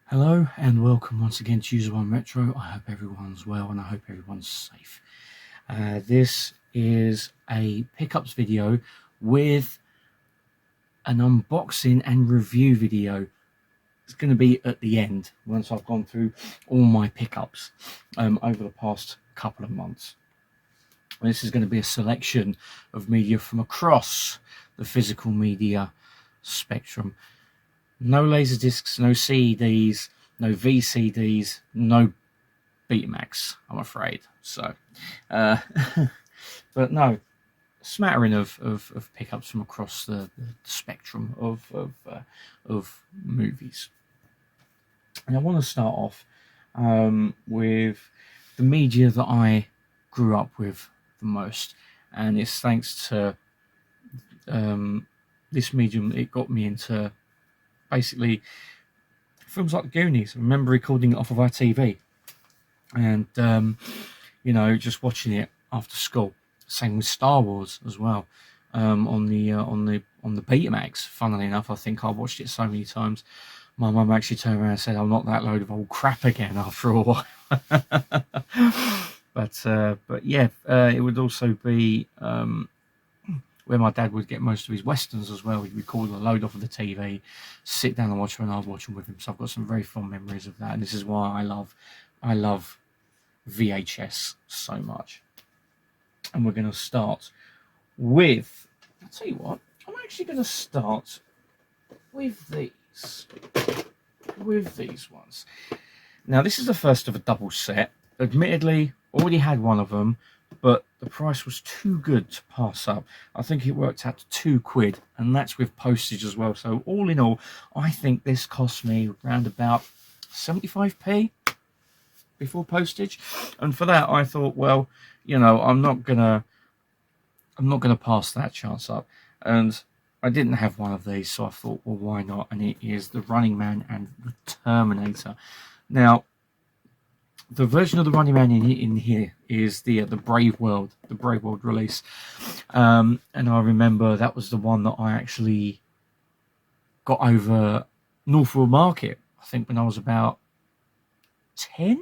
Hello and welcome once again to User One Retro. I hope everyone's well and I hope everyone's safe. This is a pickups video with an unboxing and review video. It's going to be at the end once I've gone through all my pickups over the past couple of months. This is going to be a selection of media from across the physical media spectrum. No laser discs, no CDs, no VCDs, no Betamax, I'm afraid. So, but no, smattering of pickups from across the spectrum of movies. And I want to start off with the media that I grew up with the most, and it's thanks to this medium. It got me into basically films like The Goonies. I remember recording it off of our TV, and you know, just watching it after school. Same with Star Wars as well, on the Betamax. Funnily enough, I think I watched it so many times. My mum actually turned around and said, "I'm not that load of old crap again after a while." but yeah, it would also be where my dad would get most of his westerns as well. He'd record a load off of the TV, sit down and watch them, and I'd watch them with him. So I've got some very fond memories of that, and this is why I love VHS so much. And we're going to start with, I'll tell you what, I'm actually going to start with these ones. Now, this is the first of a double set. Admittedly, already had one of them, but the price was too good to pass up. I think it worked out to £2, and that's with postage as well. So all in all, I think this cost me around about 75p before postage. And for that, I thought, well, you know, I'm not gonna pass that chance up. And I didn't have one of these, so I thought, well, why not? And it is the Running Man and the Terminator. Now, the version of the Running Man in here is the Brave World release, and I remember that was the one that I actually got over Northwood Market. I think when I was about 10,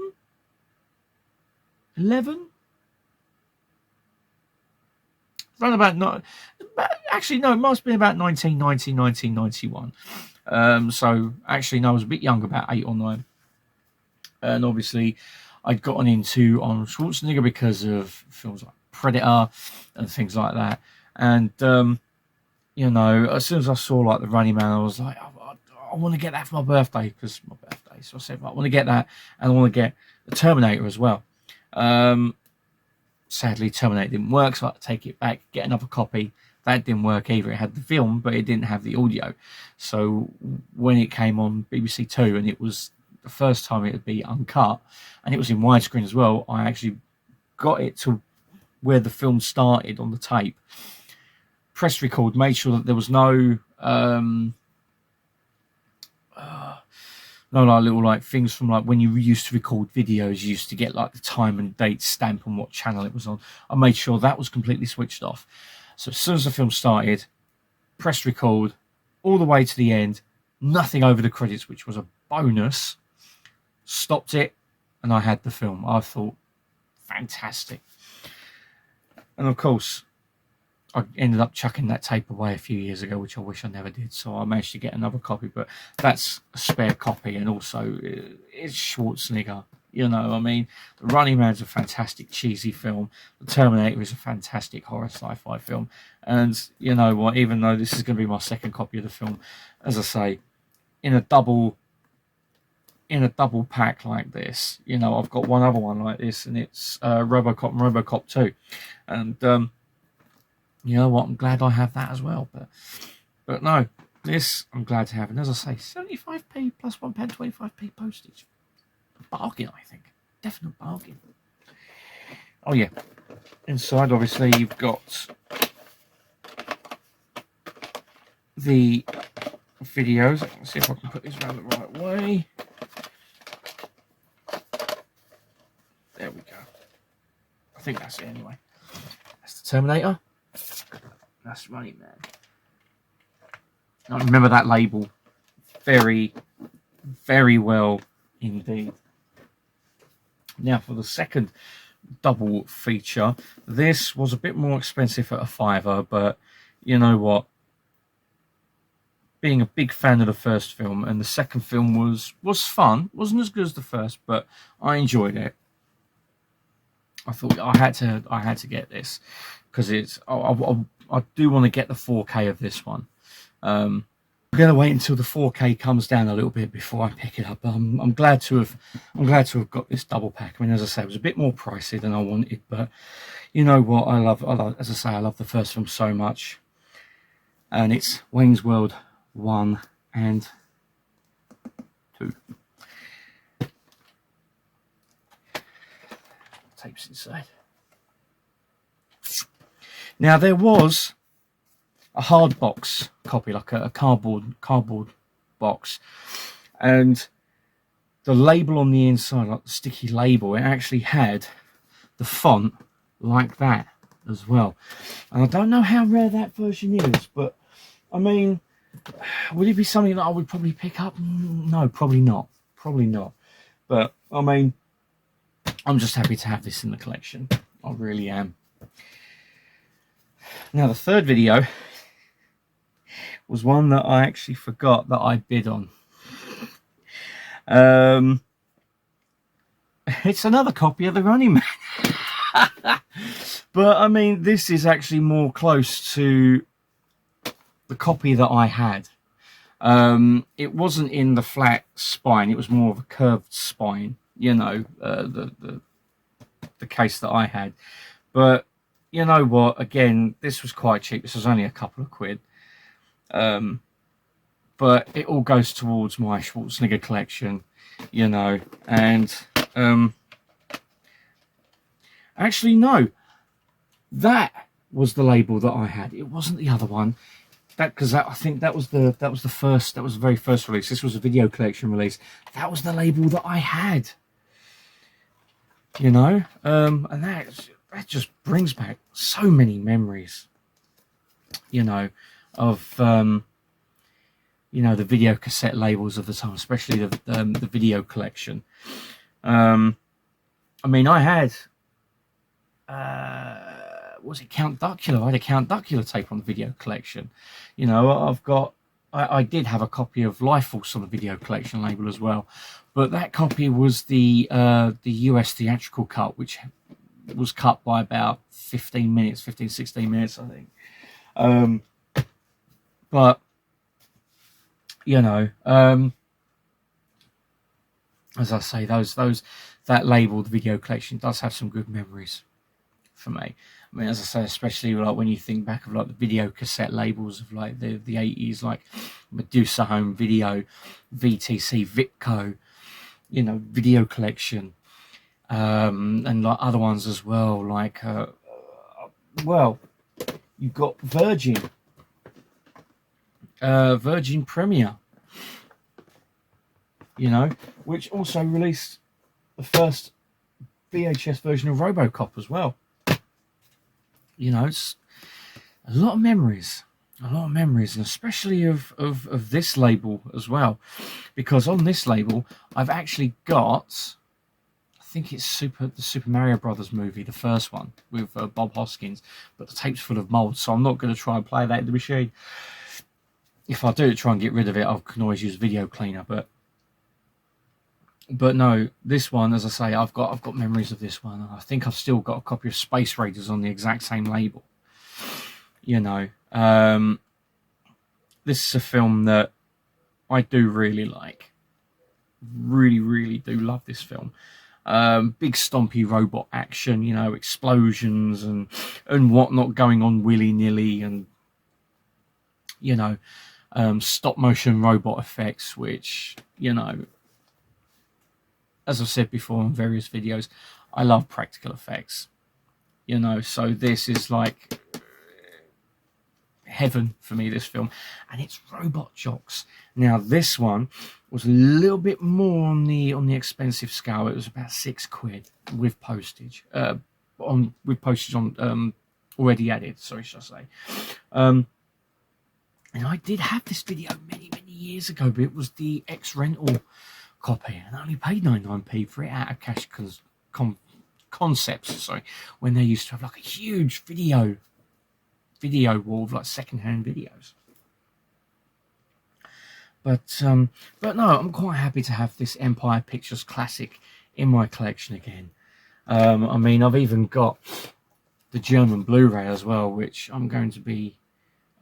11, around about not. Actually, no, it must have been about 1990, 1991. So actually, no, I was a bit younger, about 8 or 9, and obviously I'd gotten into Arnold Schwarzenegger because of films like Predator and things like that. And, you know, as soon as I saw like the Running Man, I was like, I want to get that for my birthday, because my birthday. So I said, I want to get that, and I want to get the Terminator as well. Sadly, Terminator didn't work, so I had to take it back, get another copy. That didn't work either. It had the film, but it didn't have the audio. So when it came on BBC Two, and it was the first time it would be uncut, and it was in widescreen as well, I actually got it to where the film started on the tape, press record, made sure that there was no like little like things from like when you used to record videos, you used to get like the time and date stamp on what channel it was on. I made sure that was completely switched off. So as soon as the film started, press record all the way to the end, nothing over the credits, which was a bonus. Stopped it, and I had the film. I thought, fantastic. And of course, I ended up chucking that tape away a few years ago, which I wish I never did. So I managed to get another copy, but that's a spare copy. And also, it's Schwarzenegger. You know, I mean, The Running Man's a fantastic cheesy film. The Terminator is a fantastic horror sci-fi film. And you know what? Even though this is going to be my second copy of the film, as I say, in a double pack like this, you know, I've got one other one like this, and it's RoboCop and RoboCop 2, and you know what, I'm glad I have that as well. But no, this I'm glad to have, and as I say, 75p plus £1, 25p postage. Bargain, I think. Definite bargain. Oh yeah, inside obviously you've got the videos. Let's see if I can put these around the right way. There we go. I think that's it anyway. That's the Terminator. That's Running Man. I remember that label very, very well indeed. Now for the second double feature, this was a bit more expensive at a £5, but you know what? Being a big fan of the first film, and the second film was fun. Wasn't as good as the first, but I enjoyed it. I thought I had to get this because it's I do want to get the 4K of this one. I'm going to wait until the 4K comes down a little bit before I pick it up. I'm glad to have got this double pack. I mean, as I say, it was a bit more pricey than I wanted, but you know what? I love, as I say, I love the first film so much, and it's Wayne's World 1 and 2. Tapes inside. Now there was a hard box copy, like a cardboard box, and the label on the inside, like the sticky label, it actually had the font like that as well. And I don't know how rare that version is, but I mean, would it be something that I would probably pick up? No, probably not. Probably not. But I mean, I'm just happy to have this in the collection. I really am. Now the third video was one that I actually forgot that I bid on. It's another copy of The Running Man. But I mean, this is actually more close to the copy that I had. It wasn't in the flat spine, it was more of a curved spine, you know, the case that I had. But you know what, again, this was quite cheap. This was only a couple of quid. But it all goes towards my Schwarzenegger collection, you know. And actually no, that was the label that I had. It wasn't the other one. Because I think that was the very first release. This was a video collection release. That was the label that I had, you know. And that just brings back so many memories, you know, of you know, the video cassette labels of the time, especially the video collection. I mean, I had was it Count Duckula? I had a Count Duckula tape on the video collection. You know, I did have a copy of Life Force on the video collection label as well, but that copy was the US theatrical cut, which was cut by about 16 minutes, I think. But you know, as I say, that label, the video collection, does have some good memories for me. I mean, as I say, especially like when you think back of like the video cassette labels of like the 80s, like Medusa Home Video, VTC, Vitco, you know, video collection, and like other ones as well, like well, you've got Virgin Premier, you know, which also released the first VHS version of RoboCop as well. You know, it's a lot of memories, and especially of this label as well, because on this label I've actually got, I think it's the Super Mario Brothers movie, the first one with Bob Hoskins, but the tape's full of mold, so I'm not going to try and play that in the machine. If I do try and get rid of it, I can always use video cleaner, but no, this one, as I say, I've got memories of this one. I think I've still got a copy of Space Raiders on the exact same label. You know, this is a film that I do really like. Really, really do love this film. Big stompy robot action, you know, explosions and whatnot going on willy-nilly, and you know, stop motion robot effects, which, you know, as I've said before in various videos, I love practical effects, you know, so this is like heaven for me, this film. And it's robot jocks. Now this one was a little bit more on the expensive scale. It was about £6 with postage, already added, sorry, should I say. And I did have this video many, many years ago, but it was the ex-rental copy, and I only paid 99p for it out of Cash Concepts. Sorry, when they used to have like a huge video wall of like second-hand videos. But no, I'm quite happy to have this Empire Pictures classic in my collection again. I mean, I've even got the German Blu-ray as well, which I'm going to be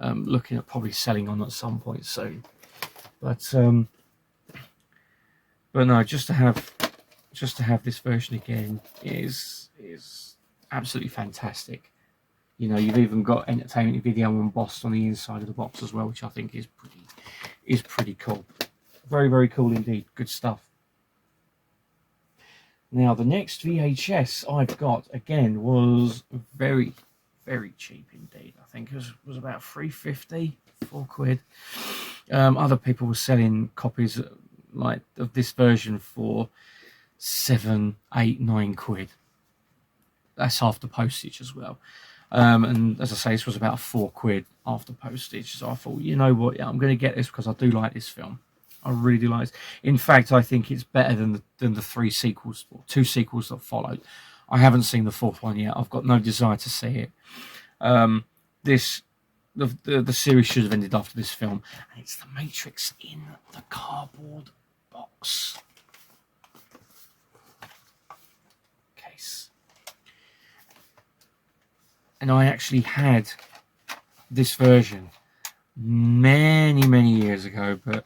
looking at probably selling on at some point soon. But no, just to have this version again is absolutely fantastic. You know, you've even got entertainment video embossed on the inside of the box as well, which I think is pretty cool. Very, very cool indeed. Good stuff. Now, the next VHS I've got again was very, very cheap indeed. I think it was about £3.50, £4. Other people were selling copies like of this version for £7, £8, £9. That's after postage as well. And as I say, this was about £4 after postage. So I thought, you know what, yeah, I'm going to get this because I do like this film. I really do like it. In fact, I think it's better than the three sequels, or two sequels that followed. I haven't seen the fourth one yet. I've got no desire to see it. The series should have ended after this film, and it's The Matrix in the cardboard box case. And I actually had this version many, many years ago, but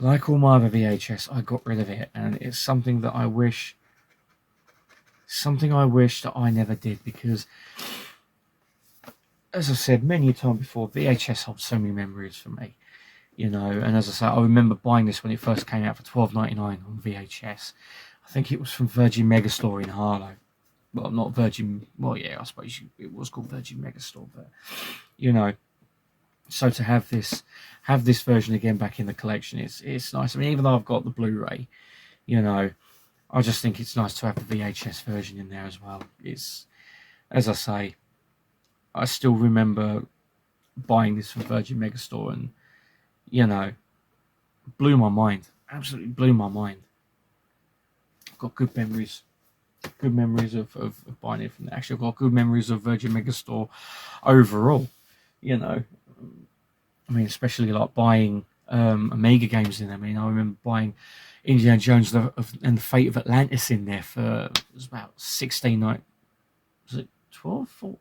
like all my other VHS, I got rid of it, and it's something that I wish that I never did, because, as I said many a time before, VHS holds so many memories for me, you know. And as I say, I remember buying this when it first came out for $12.99 on VHS. I think it was from Virgin Megastore in Harlow. Well, not Virgin. Well, yeah, I suppose it was called Virgin Megastore, but you know. So to have this version again back in the collection, it's nice. I mean, even though I've got the Blu-ray, you know, I just think it's nice to have the VHS version in there as well. It's, as I say, I still remember buying this from Virgin Megastore, and you know, blew my mind. Absolutely blew my mind. I've got good memories of buying it from there. Actually, I've got good memories of Virgin Megastore overall. You know, I mean, especially like buying Amiga games in there. I mean, I remember buying Indiana Jones and the Fate of Atlantis in there for, it was about 16. Was it 12? 4? It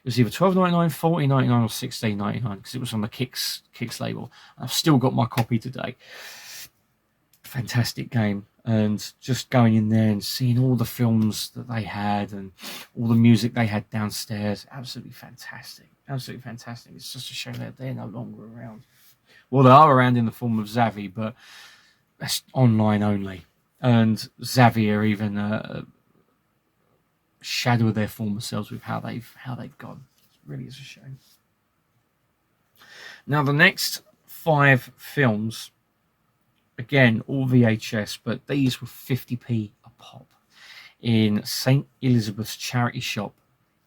was either $12.99, $14.99, or $16.99 because it was on the Kicks label. I've still got my copy today. Fantastic game. And just going in there and seeing all the films that they had and all the music they had downstairs, absolutely fantastic. Absolutely fantastic. It's just a shame that they're no longer around. Well, they are around in the form of Zavvi, but that's online only. And Zavvi are even a shadow of their former selves with how they've gone. It really is a shame. Now, the next 5 films, again, all VHS, but these were 50p a pop in St. Elizabeth's charity shop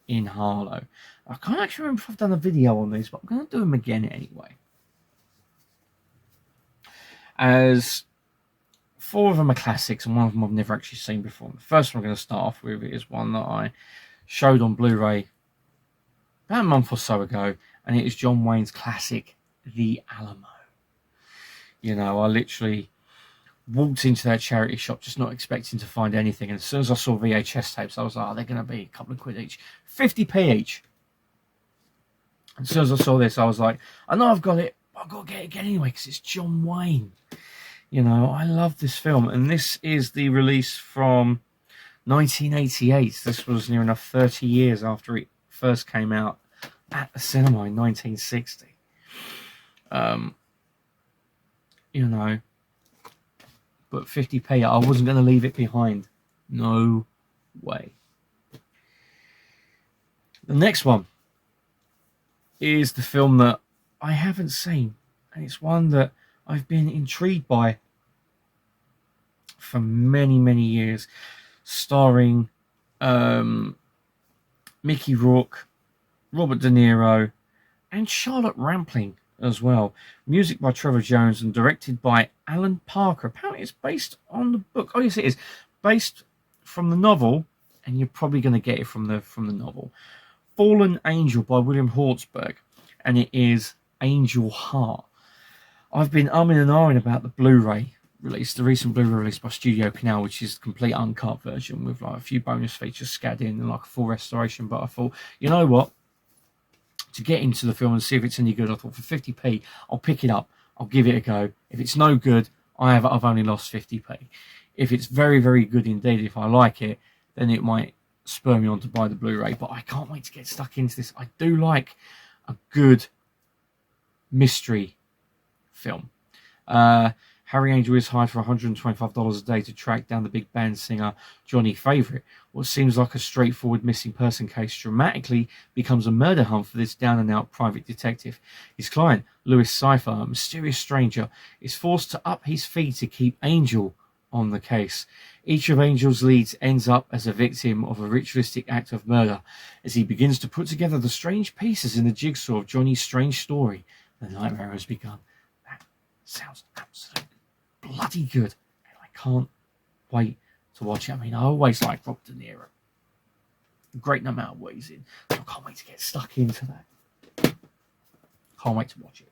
in Harlow. I can't actually remember if I've done a video on these, but I'm going to do them again anyway. As 4 of them are classics, and one of them I've never actually seen before. The first one I'm going to start off with is one that I showed on Blu-ray about a month or so ago, and it is John Wayne's classic, The Alamo. You know, I literally walked into that charity shop just not expecting to find anything, and as soon as I saw VHS tapes, I was like, oh, they're going to be a couple of quid each. 50p each. As soon as I saw this, I was like, I know I've got it, but I've got to get it again anyway, because it's John Wayne. You know, I love this film, and this is the release from 1988. This was near enough 30 years after it first came out at the cinema in 1960. You know, but 50p, I wasn't going to leave it behind. No way. The next one is the film that I haven't seen, and it's one that I've been intrigued by for many, many years, starring Mickey Rourke, Robert De Niro, and Charlotte Rampling as well. Music by Trevor Jones and directed by Alan Parker. Apparently it's based on the book. Oh yes, it is. Based from the novel, and you're probably going to get it from the novel. Fallen Angel by William Hortzberg, and it is Angel Heart. I've been umming and ahhing about the Blu-ray release, the recent Blu-ray release by Studio Canal, which is the complete uncut version with like a few bonus features scattered in and like a full restoration. But I thought, you know what? To get into the film and see if it's any good, I thought for 50p, I'll pick it up. I'll give it a go. If it's no good, I've only lost 50p. If it's very, very good indeed, if I like it, then it might spur me on to buy the Blu-ray. But I can't wait to get stuck into this. I do like a good mystery film. Harry Angel is hired for $125 a day to track down the big band singer Johnny Favorite. What seems like a straightforward missing person case dramatically becomes a murder hunt for this down-and-out private detective. His client, Louis Cypher, a mysterious stranger, is forced to up his fee to keep Angel on the case. Each of Angel's leads ends up as a victim of a ritualistic act of murder. As he begins to put together the strange pieces in the jigsaw of Johnny's strange story, the nightmare has begun. That sounds absolutely bloody good, and I can't wait to watch it. I mean, I always like Rob De Niro, great no matter what he's in, so I can't wait to get stuck into that. Can't wait to watch it.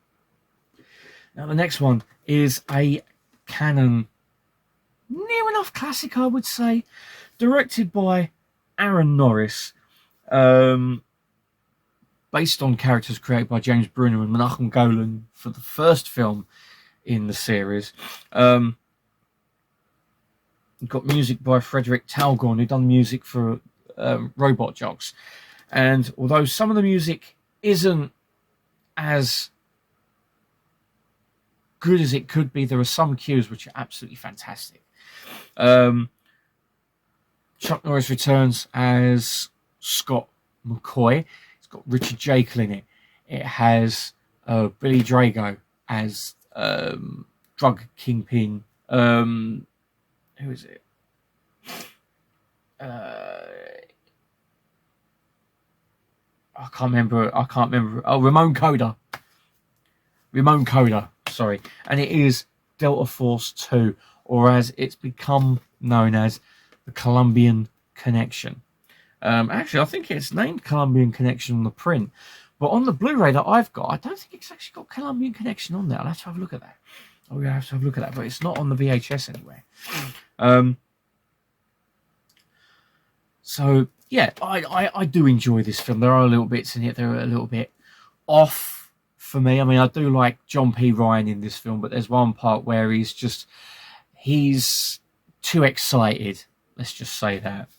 Now the next one is a canon, near enough classic, I would say, directed by Aaron Norris, based on characters created by James Brunner and Menachem Golan for the first film in the series. Got music by Frederick Talgorn, who done music for Robot Jox. And although some of the music isn't as good as it could be, there are some cues which are absolutely fantastic. Chuck Norris returns as Scott McCoy. It's got Richard Jekyll in it. It has Billy Drago as drug kingpin. Who is it? I can't remember. Oh, Ramon Coda. Sorry. And it is Delta Force 2, or as it's become known as, the Colombian Connection. Actually, I think it's named Colombian Connection on the print, but on the Blu-ray that I've got, I don't think it's actually got Colombian Connection on there. I'll have to have a look at that. But it's not on the VHS anywhere. So yeah, I do enjoy this film. There are little bits in it that are a little bit off for me. I mean, I do like John P. Ryan in this film, but there's one part where he's too excited. Let's just say that.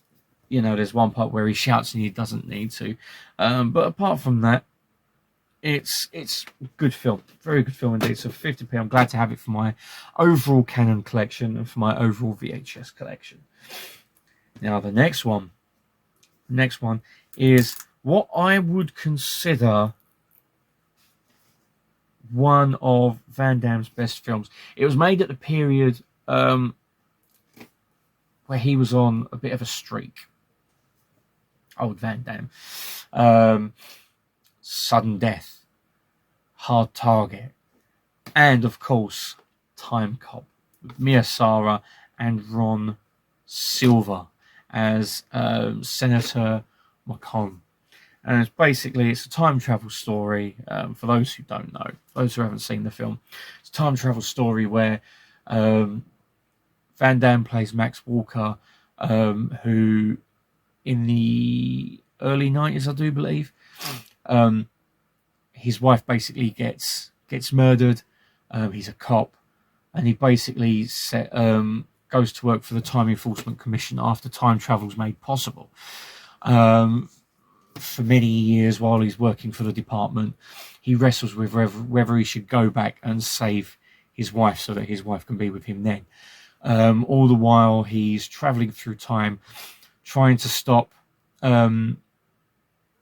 You know, there's one part where he shouts and he doesn't need to. But apart from that, it's a good film. Very good film indeed. So 50p, I'm glad to have it for my overall Canon collection and for my overall VHS collection. Now, the next one is what I would consider one of Van Damme's best films. It was made at the period where he was on a bit of a streak. Old Van Damme. Sudden Death, Hard Target, and of course Time Cop with Mia Sara and Ron Silver as Senator McComb. And it's a time travel story. For those who don't know, those who haven't seen the film, it's a time travel story where Van Damme plays Max Walker, who in the early 90s, I do believe, his wife basically gets murdered. He's a cop, and he basically goes to work for the Time Enforcement Commission after time travel's made possible. For many years, while he's working for the department, he wrestles with whether he should go back and save his wife so that his wife can be with him then. All the while, he's traveling through time, trying to stop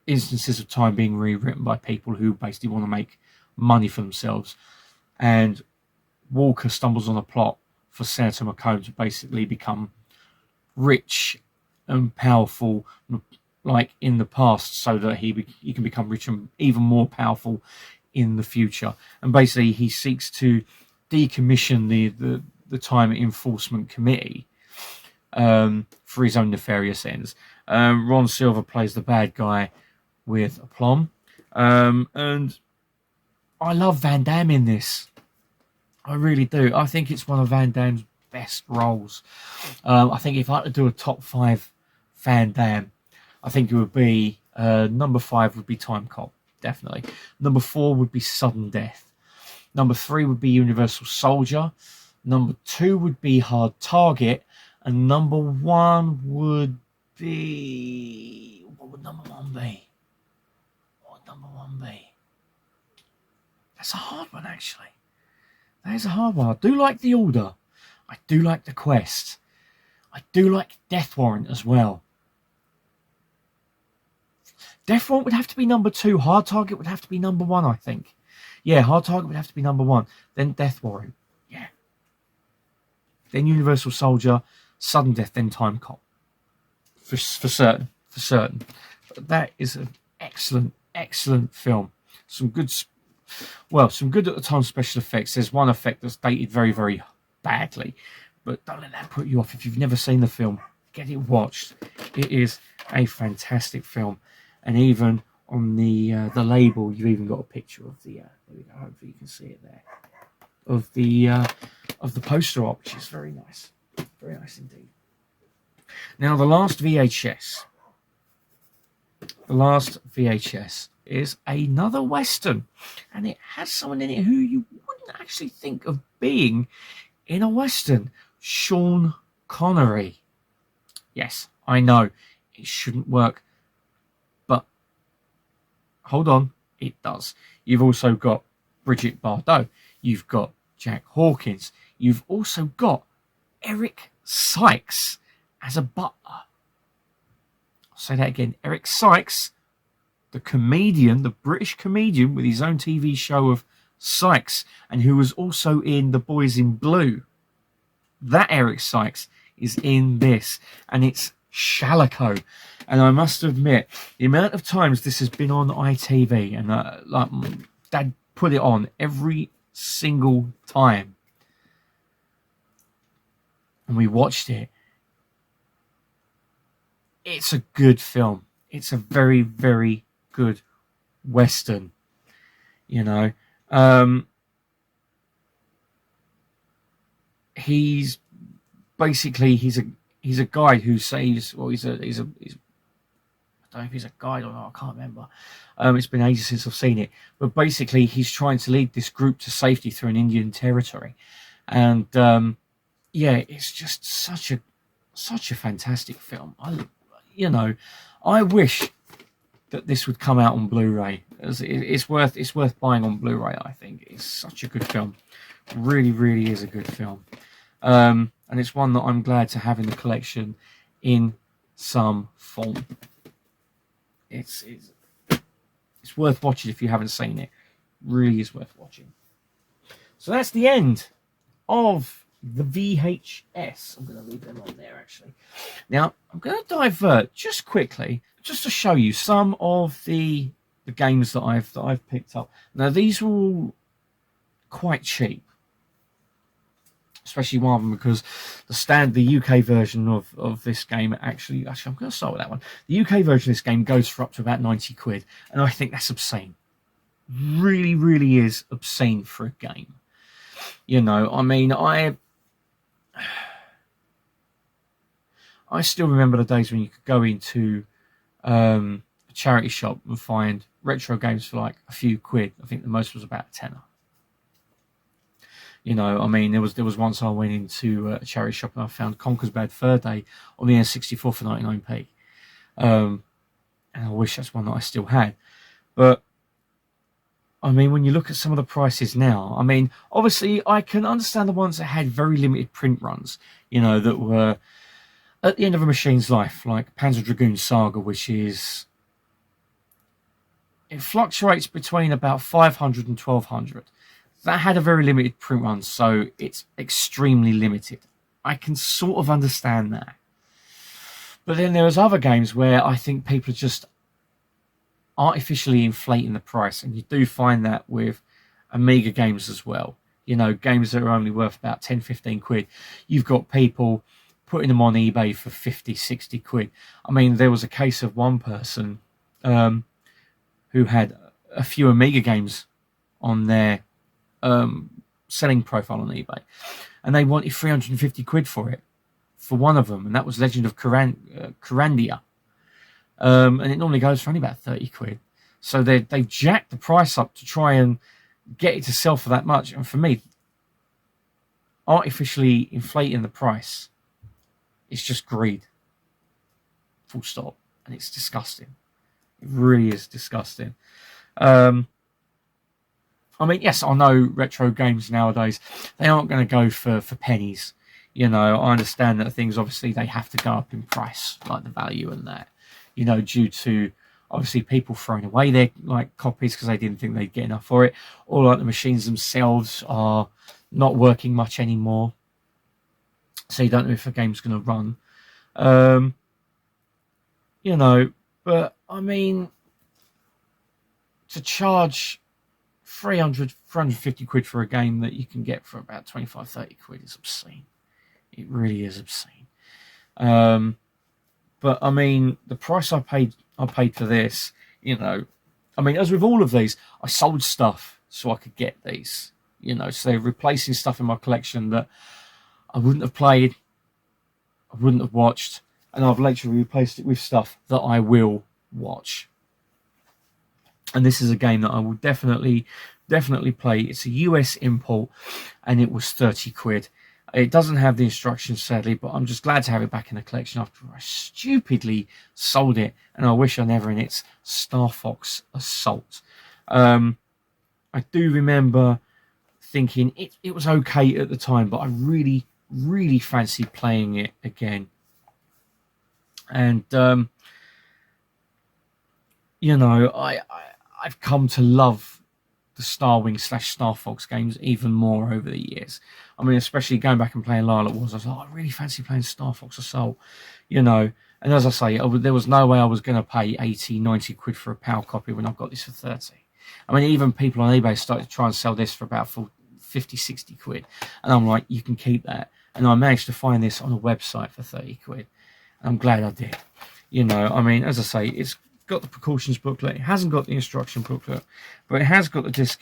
instances of time being rewritten by people who basically want to make money for themselves. And Walker stumbles on a plot for Senator McComb to basically become rich and powerful like in the past, so that he can become rich and even more powerful in the future. And basically he seeks to decommission the Time Enforcement Committee for his own nefarious ends. Ron Silver plays the bad guy with aplomb. And I love Van Damme in this. I really do. I think it's one of Van Damme's best roles. I think if I had to do a top 5 Van Damme, I think it would be number 5 would be Time Cop, definitely. Number 4 would be Sudden Death. Number 3 would be Universal Soldier. Number 2 would be Hard Target. And number 1 would be... What would number 1 be? What would number 1 be? That's a hard one, actually. That is a hard one. I do like The Order. I do like The Quest. I do like Death Warrant as well. Death Warrant would have to be number 2. Hard Target would have to be number 1, I think. Yeah, Hard Target would have to be number 1. Then Death Warrant. Yeah. Then Universal Soldier. Sudden Death. Then Time Cop. For certain. For certain. But that is an excellent, excellent film. Some good at the time special effects. There's one effect that's dated very, very badly. But don't let that put you off. If you've never seen the film, get it watched. It is a fantastic film. And even on the label, you've even got a picture of the. There we go. Hopefully you can see it there. Of the poster art, which is very nice, very nice indeed. Now the last VHS is another Western, and it has someone in it who you wouldn't actually think of being in a Western. Sean Connery. Yes, I know it shouldn't work. Hold on, it does. You've also got Bridget Bardot. You've got Jack Hawkins. You've also got Eric Sykes as a butler. I'll say that again. Eric Sykes, the comedian, the British comedian with his own TV show of Sykes, and who was also in The Boys in Blue. That Eric Sykes is in this, and it's Shalako. And I must admit, the amount of times this has been on ITV, and Dad put it on every single time, and we watched it. It's a good film. It's a very, very good Western. You know, he's a guy who saves. Well, he's I don't know if he's a guide or not, I can't remember. It's been ages since I've seen it. But basically, he's trying to lead this group to safety through an Indian territory. And, yeah, it's just such a fantastic film. I wish that this would come out on Blu-ray. It's worth buying on Blu-ray, I think. It's such a good film. Really, really is a good film. And it's one that I'm glad to have in the collection in some form. It's worth watching if you haven't seen it. Really is worth watching. So that's the end of the VHS. I'm going to leave them on there, actually. Now, I'm going to divert just quickly, just to show you some of the games that I've picked up. Now, these are all quite cheap. Especially one of them, because the UK version of this game actually I'm going to start with that one. The UK version of this game goes for up to about 90 quid, and I think that's obscene. Really, really is obscene for a game. You know, I mean, I still remember the days when you could go into a charity shop and find retro games for like a few quid. I think the most was about a tenner. You know, I mean, there was once I went into a charity shop and I found Conker's Bad Fur Day on the N64 for 99p. And I wish that's one that I still had. But, I mean, when you look at some of the prices now, I mean, obviously I can understand the ones that had very limited print runs, you know, that were at the end of a machine's life, like Panzer Dragoon Saga, which is... It fluctuates between about 500 and 1200. That had a very limited print run, so it's extremely limited. I can sort of understand that. But then there's other games where I think people are just artificially inflating the price, and you do find that with Amiga games as well. You know, games that are only worth about 10-15 quid. You've got people putting them on eBay for 50-60 quid. I mean, there was a case of one person who had a few Amiga games on their selling profile on eBay, and they wanted 350 quid for it, for one of them, and that was Legend of Curandia. And it normally goes for only about 30 quid. So they've jacked the price up to try and get it to sell for that much. And for me, artificially inflating the price is just greed. Full stop. And it's disgusting. It really is disgusting. I mean, yes, I know retro games nowadays, they aren't going to go for pennies. You know, I understand that things, obviously, they have to go up in price, like the value and that, you know, due to, obviously, people throwing away their, like, copies because they didn't think they'd get enough for it, or, like, the machines themselves are not working much anymore, so you don't know if a game's going to run. You know, but, I mean, to charge 350 quid for a game that you can get for about 25-30 quid is obscene. It really is obscene. But I mean, the price I paid for this, you know, I mean, as with all of these, I sold stuff so I could get these, you know, so they're replacing stuff in my collection that I wouldn't have played, I wouldn't have watched, and I've literally replaced it with stuff that I will watch. And this is a game that I will definitely play. It's a US import, and it was 30 quid. It doesn't have the instructions, sadly, but I'm just glad to have it back in the collection after I stupidly sold it, and I wish I never. And it's Star Fox Assault. I do remember thinking it was okay at the time, but I really, really fancied playing it again. And you know, I've come to love the Star Fox games even more over the years. I mean, especially going back and playing Lila Wars, I was like, I really fancy playing Star Fox Assault, you know. And as I say, there was no way I was going to pay 80-90 quid for a PAL copy when I've got this for 30. I mean, even people on eBay started to try and sell this for about 50-60 quid. And I'm like, you can keep that. And I managed to find this on a website for 30 quid. And I'm glad I did. You know, I mean, as I say, it's got the precautions booklet. It hasn't got the instruction booklet, but it has got the disc.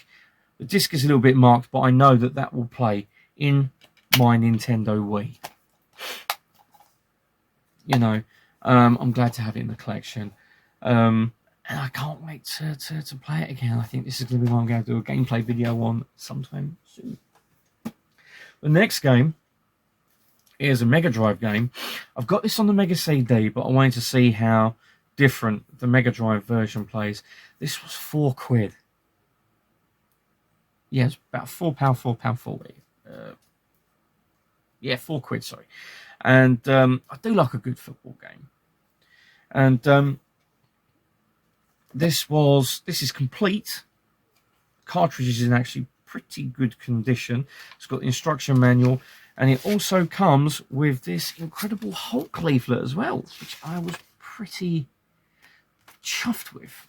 The disc is a little bit marked, but I know that will play in my Nintendo Wii. You know, I'm glad to have it in the collection, and I can't wait to play it again. I think this is going to be one I'm going to do a gameplay video on sometime soon. The next game is a Mega Drive game. I've got this on the Mega CD, but I wanted to see how different the Mega Drive version plays. This was 4 quid. Yeah, it's about £4, yeah, 4 quid, sorry. And I do like a good football game. And this is complete. Cartridge is in actually pretty good condition. It's got the instruction manual, and it also comes with this Incredible Hulk leaflet as well, which I was pretty chuffed with.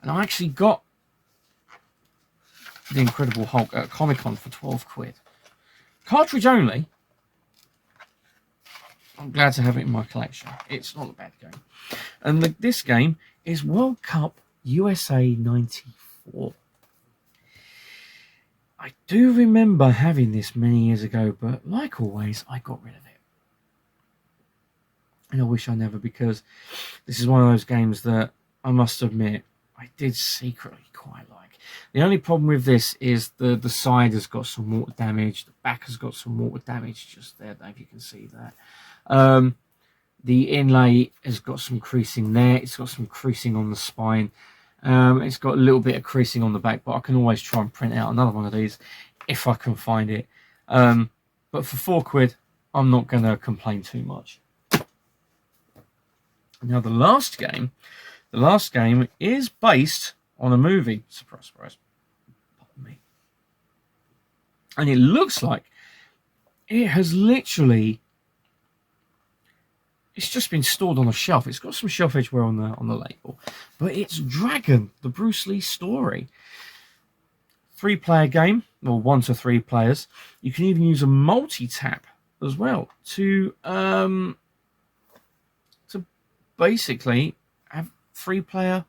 And I actually got the Incredible Hulk at Comic-Con for 12 quid. Cartridge only. I'm glad to have it in my collection. It's not a bad game. And this game is World Cup USA 94. I do remember having this many years ago, but like always, I got rid of it. And I wish I never, because this is one of those games that I must admit I did secretly quite like. The only problem with this is the side has got some water damage, the back has got some water damage just there, if you can see that. The inlay has got some creasing there, it's got some creasing on the spine, it's got a little bit of creasing on the back, but I can always try and print out another one of these if I can find it. But for 4 quid, I'm not going to complain too much. Now the last game is based on a movie. Surprise, surprise. Pardon me. And it looks like it has literally it's just been stored on a shelf. It's got some shelf edgeware on the label, but it's Dragon, the Bruce Lee story. 3-player game, or 1 to 3 players. You can even use a multi-tap as well to basically have 3-player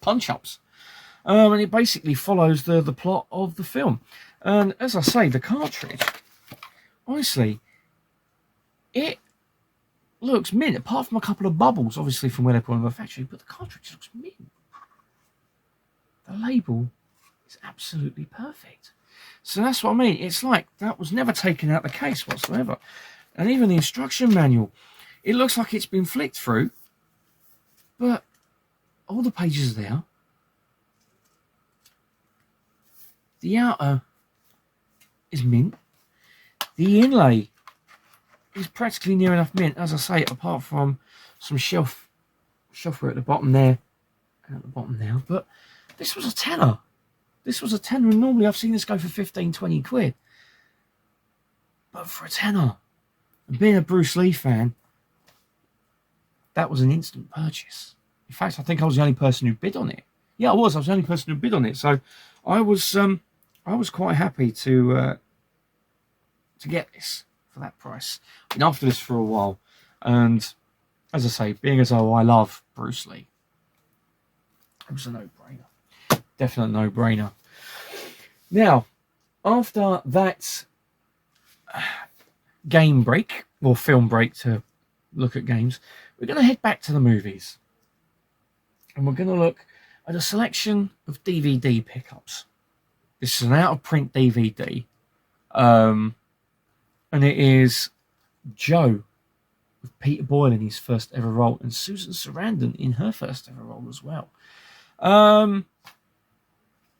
punch-ups. And it basically follows the plot of the film. And as I say, the cartridge, honestly, it looks mint, apart from a couple of bubbles, obviously, from where they put it in the factory, but the cartridge looks mint. The label is absolutely perfect. So that's what I mean. It's like that was never taken out of the case whatsoever. And even the instruction manual, it looks like it's been flicked through, but all the pages are there. The outer is mint. The inlay is practically near enough mint, as I say, apart from some shelfware at the bottom there and at the bottom now. But this was a tenner. This was a tenner, and normally I've seen this go for 15, 20 quid. But for a tenner, and being a Bruce Lee fan, that was an instant purchase. In fact, I think I was the only person who bid on it. Yeah, I was the only person who bid on it. So I was quite happy to get this for that price. I've been after this for a while, and as I say, being as though I love Bruce Lee, it was a no-brainer. Definite no-brainer. Now, after that game break, or film break to look at games, we're going to head back to the movies. And we're going to look at a selection of DVD pickups. This is an out-of-print DVD. And it is Joe, with Peter Boyle in his first ever role, and Susan Sarandon in her first ever role as well.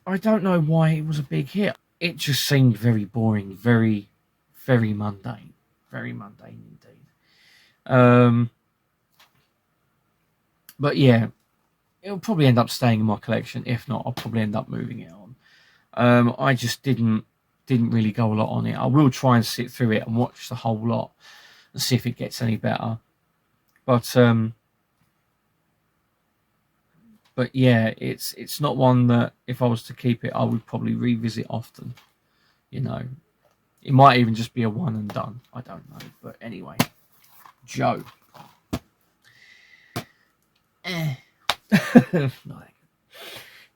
I don't know why it was a big hit. It just seemed very boring, very, very mundane. Very mundane indeed. But yeah, it'll probably end up staying in my collection. If not, I'll probably end up moving it on. I just didn't really go a lot on it. I will try and sit through it and watch the whole lot and see if it gets any better. But yeah, it's not one that if I was to keep it, I would probably revisit often. You know, it might even just be a one and done. I don't know. But anyway, Joe.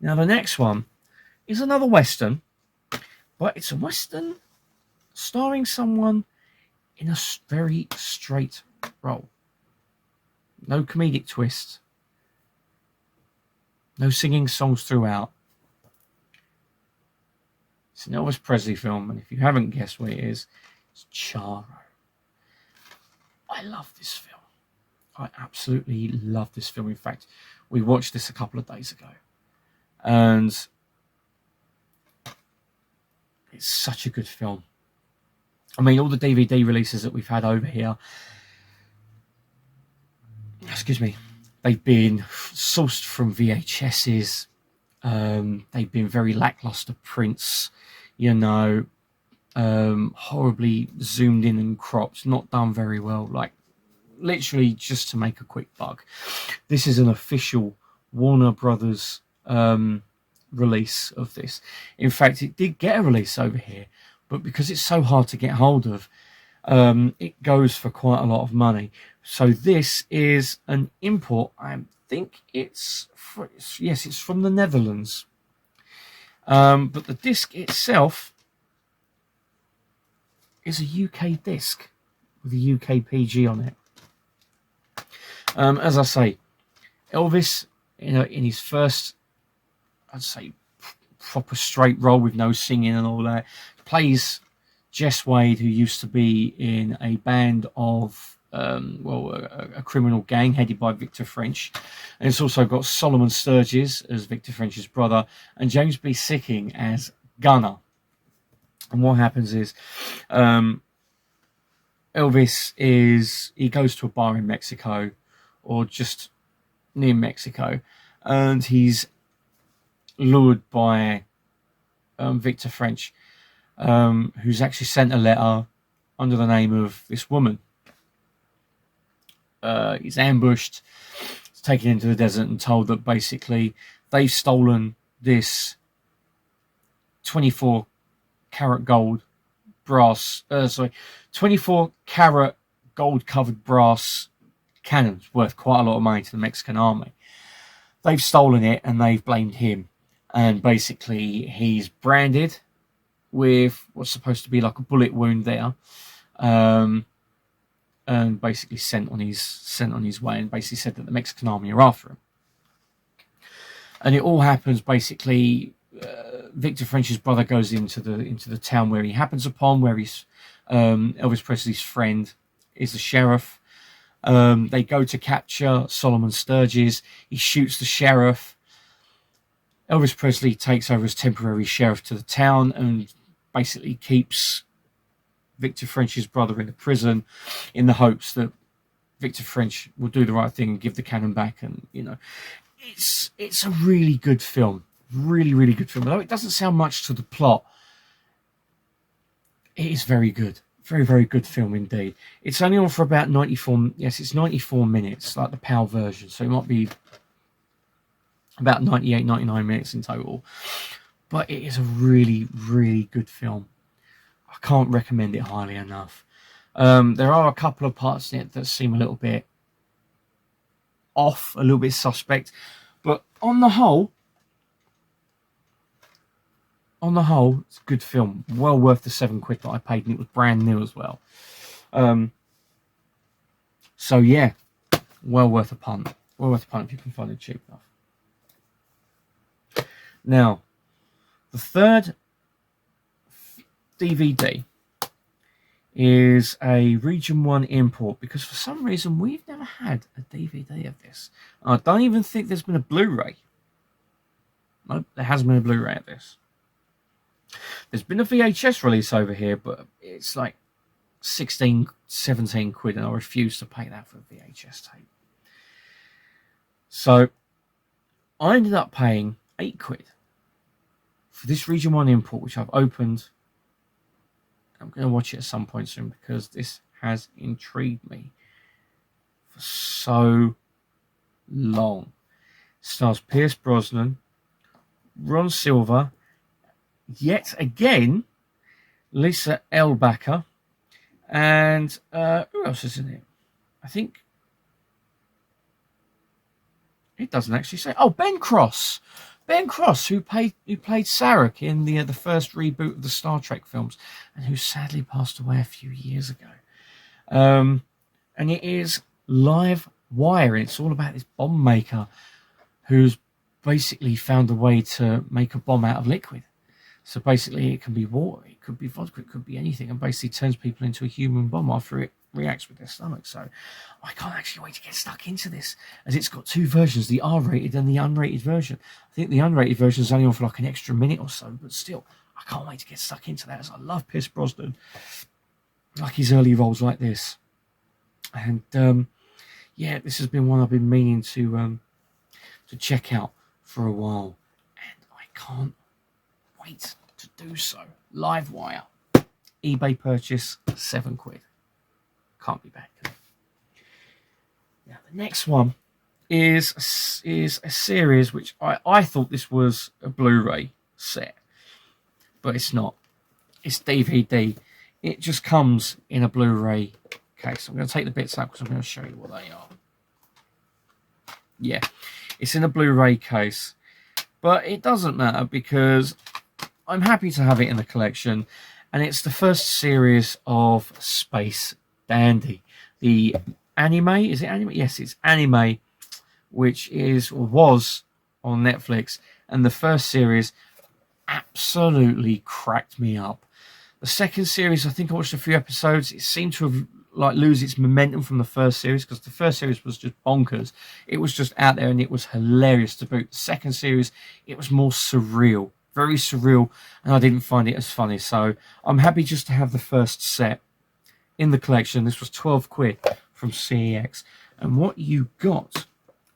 Now the next one is another Western, but it's a Western starring someone in a very straight role. No comedic twist. No singing songs throughout. It's an Elvis Presley film, and if you haven't guessed what it is, it's Charo. I love this film. I absolutely love this film. In fact, we watched this a couple of days ago. And it's such a good film. I mean, all the DVD releases that we've had over here, excuse me, they've been sourced from VHSs. They've been very lackluster prints, you know, horribly zoomed in and cropped, not done very well, like literally just to make a quick buck. This is an official Warner Brothers release of this. In fact, it did get a release over here, but because it's so hard to get hold of, it goes for quite a lot of money. So this is an import. I think it's from the Netherlands. But the disc itself is a UK disc with a UK PG on it. As I say, Elvis, in his first, I'd say, proper straight role with no singing and all that, plays Jess Wade, who used to be in a band of a criminal gang headed by Victor French, and it's also got Solomon Sturges as Victor French's brother and James B. Sicking as Gunner. And what happens is Elvis he goes to a bar in Mexico, or just near Mexico, and he's lured by Victor French, who's actually sent a letter under the name of this woman. he's ambushed, he's taken into the desert and told that basically they've stolen this 24 karat gold brass, 24 karat gold covered brass cannons worth quite a lot of money to the Mexican army. They've stolen it and they've blamed him. And basically he's branded with what's supposed to be like a bullet wound there. And basically sent on his way, and basically said that the Mexican army are after him. And it all happens basically. Victor French's brother goes into the town where he happens upon, where he's Elvis Presley's friend is the sheriff. They go to capture Solomon Sturgis. He shoots the sheriff. Elvis Presley takes over as temporary sheriff to the town and basically keeps Victor French's brother in the prison in the hopes that Victor French will do the right thing and give the cannon back. And, you know, it's a really good film. Really, really good film. Although it doesn't sound much to the plot, it is very good. Very, very good film indeed. It's only on for about 94... Yes, it's 94 minutes, like the PAL version. So it might be about 98, 99 minutes in total. But it is a really, really good film. I can't recommend it highly enough. There are a couple of parts in it that seem a little bit off, a little bit suspect. But on the whole, it's a good film. Well worth the £7 that I paid, and it was brand new as well. So yeah, well worth a punt. Well worth a punt if you can find it cheap enough. Now, the third DVD is a Region 1 import, because for some reason we've never had a DVD of this. I don't even think there's been a Blu-ray. No, there hasn't been a Blu-ray of this. There's been a VHS release over here, but it's like 16, 17 quid, and I refuse to pay that for a VHS tape. So I ended up paying £8 for this Region 1 import, which I've opened. I'm going to watch it at some point soon, because this has intrigued me for so long. It stars Pierce Brosnan, Ron Silver, yet again Lisa Elbacker, and who else is in it? I think it doesn't actually say. Oh, Ben Cross. Ben Cross, who played Sarek in the first reboot of the Star Trek films, and who sadly passed away a few years ago. And it is Live Wire. It's all about this bomb maker who's basically found a way to make a bomb out of liquid. So basically, it can be water, it could be vodka, it could be anything, and basically turns people into a human bomb after it reacts with their stomach. So I can't actually wait to get stuck into this, as it's got two versions, the R-rated and the unrated version. I think the unrated version is only on for like an extra minute or so, but still, I can't wait to get stuck into that, as I love Pierce Brosnan, like his early roles like this. And yeah, this has been one I've been meaning to check out for a while, and I can't wait to do so. Live Wire, eBay purchase, £7. Can't be bad. Now the next one is a series which I thought this was a Blu-ray set, but it's not. It's DVD. It just comes in a Blu-ray case. I'm going to take the bits out because I'm going to show you what they are. Yeah, it's in a Blu-ray case, but it doesn't matter because I'm happy to have it in the collection, and it's the first series of Space Dandy. The anime, is it anime? Yes, it's anime, which is or was on Netflix, and the first series absolutely cracked me up. The second series, I think I watched a few episodes. It seemed to have lose its momentum from the first series, because the first series was just bonkers. It was just out there and it was hilarious to boot. The second series, it was more surreal, very surreal, and I didn't find it as funny. So I'm happy just to have the first set in the collection. This was £12 from CEX, and what you got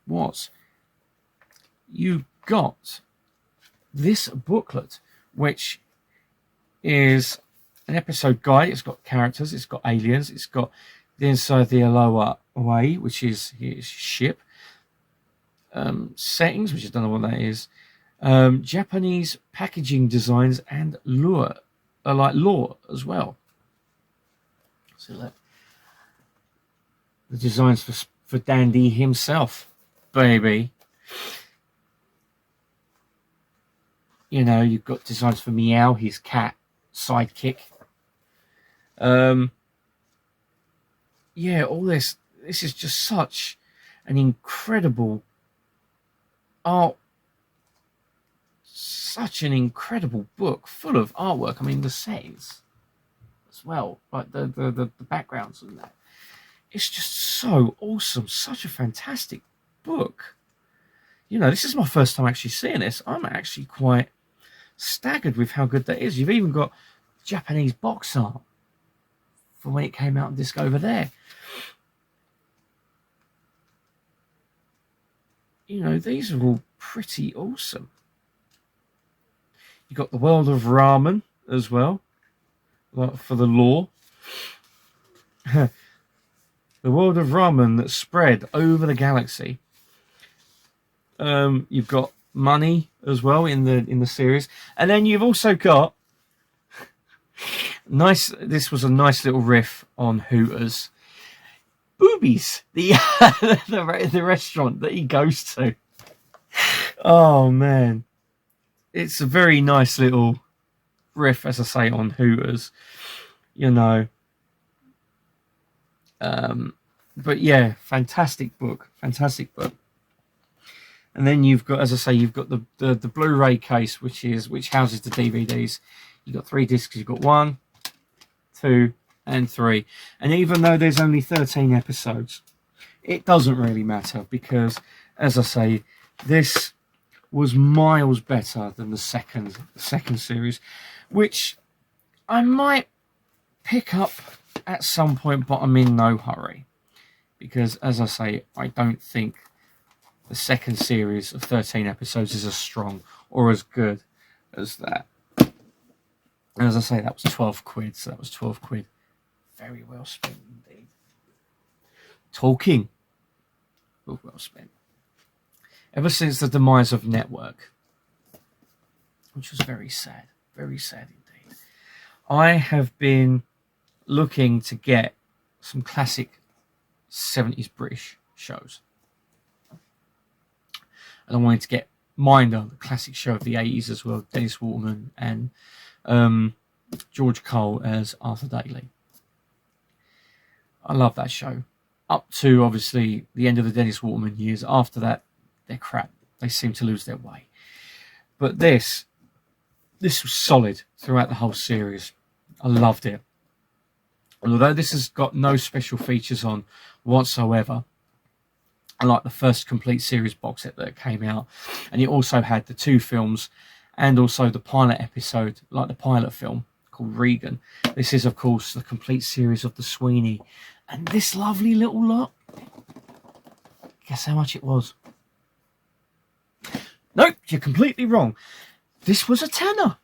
was this booklet, which is an episode guide. It's got characters, it's got aliens, it's got the inside the Aloha away, which is his ship. Settings, which I don't know what that is. Japanese packaging designs and lore as well. So look, the designs for Dandy himself, baby. You know, you've got designs for Meow, his cat sidekick. Yeah, all this is just such an incredible art, such an incredible book full of artwork. I mean, the settings as well, like the backgrounds and that. It's just so awesome, such a fantastic book. You know, this is my first time actually seeing this. I'm actually quite staggered with how good that is. You've even got Japanese box art from when it came out on disc over there. You know, these are all pretty awesome. You got the world of ramen as well, like for the lore. The world of ramen that spread over the galaxy. You've got money as well in the series, and then you've also got nice. This was a nice little riff on Hooters. Boobies, the the restaurant that he goes to. Oh man, it's a very nice little riff, as I say, on Hooters. You know. But yeah, fantastic book. And then you've got, as I say, you've got the Blu-ray case, which houses the DVDs. You've got 3 discs. You've got 1, 2, and 3. And even though there's only 13 episodes, it doesn't really matter because, as I say, this was miles better than the second series, which I might pick up at some point, but I'm in no hurry because, as I say, I don't think the second series of 13 episodes is as strong or as good as that. And as I say, that was 12 quid, so that was 12 quid. Very well spent indeed. Talking of well spent. Ever since the demise of Network, which was very sad indeed, I have been looking to get some classic 70s British shows. And I wanted to get Minder, the classic show of the 80s as well, Dennis Waterman and George Cole as Arthur Daly. I love that show. Up to, obviously, the end of the Dennis Waterman years. After that, they're crap. They seem to lose their way. But this was solid throughout the whole series. I loved it. And although this has got no special features on whatsoever, like the first complete series box set that came out, and it also had the 2 films and also the pilot episode, like the pilot film called Regan. This is, of course, the complete series of the Sweeney. And this lovely little lot, guess how much it was? Nope, you're completely wrong. This was a tenner.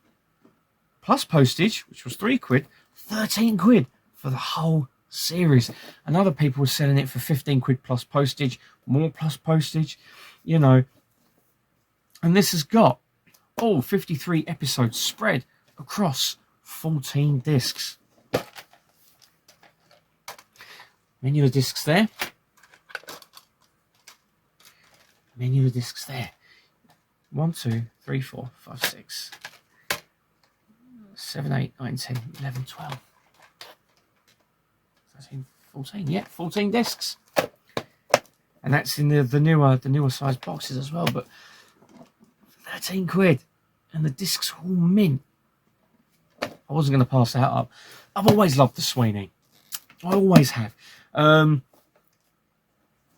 Plus postage, which was 3 quid, 13 quid for the whole series. And other people were selling it for 15 quid plus postage, more plus postage, you know. And this has got all 53 episodes spread across 14 discs. Menu of discs there. Menu of discs there. 1, 2, 3, 4, 5, 6, 7, 8, 9, 10, 11, 12, 13, 14. Yeah, 14 discs. And that's in the newer size boxes as well. But 13 quid. And the discs are all mint. I wasn't going to pass that up. I've always loved the Sweeney. I always have.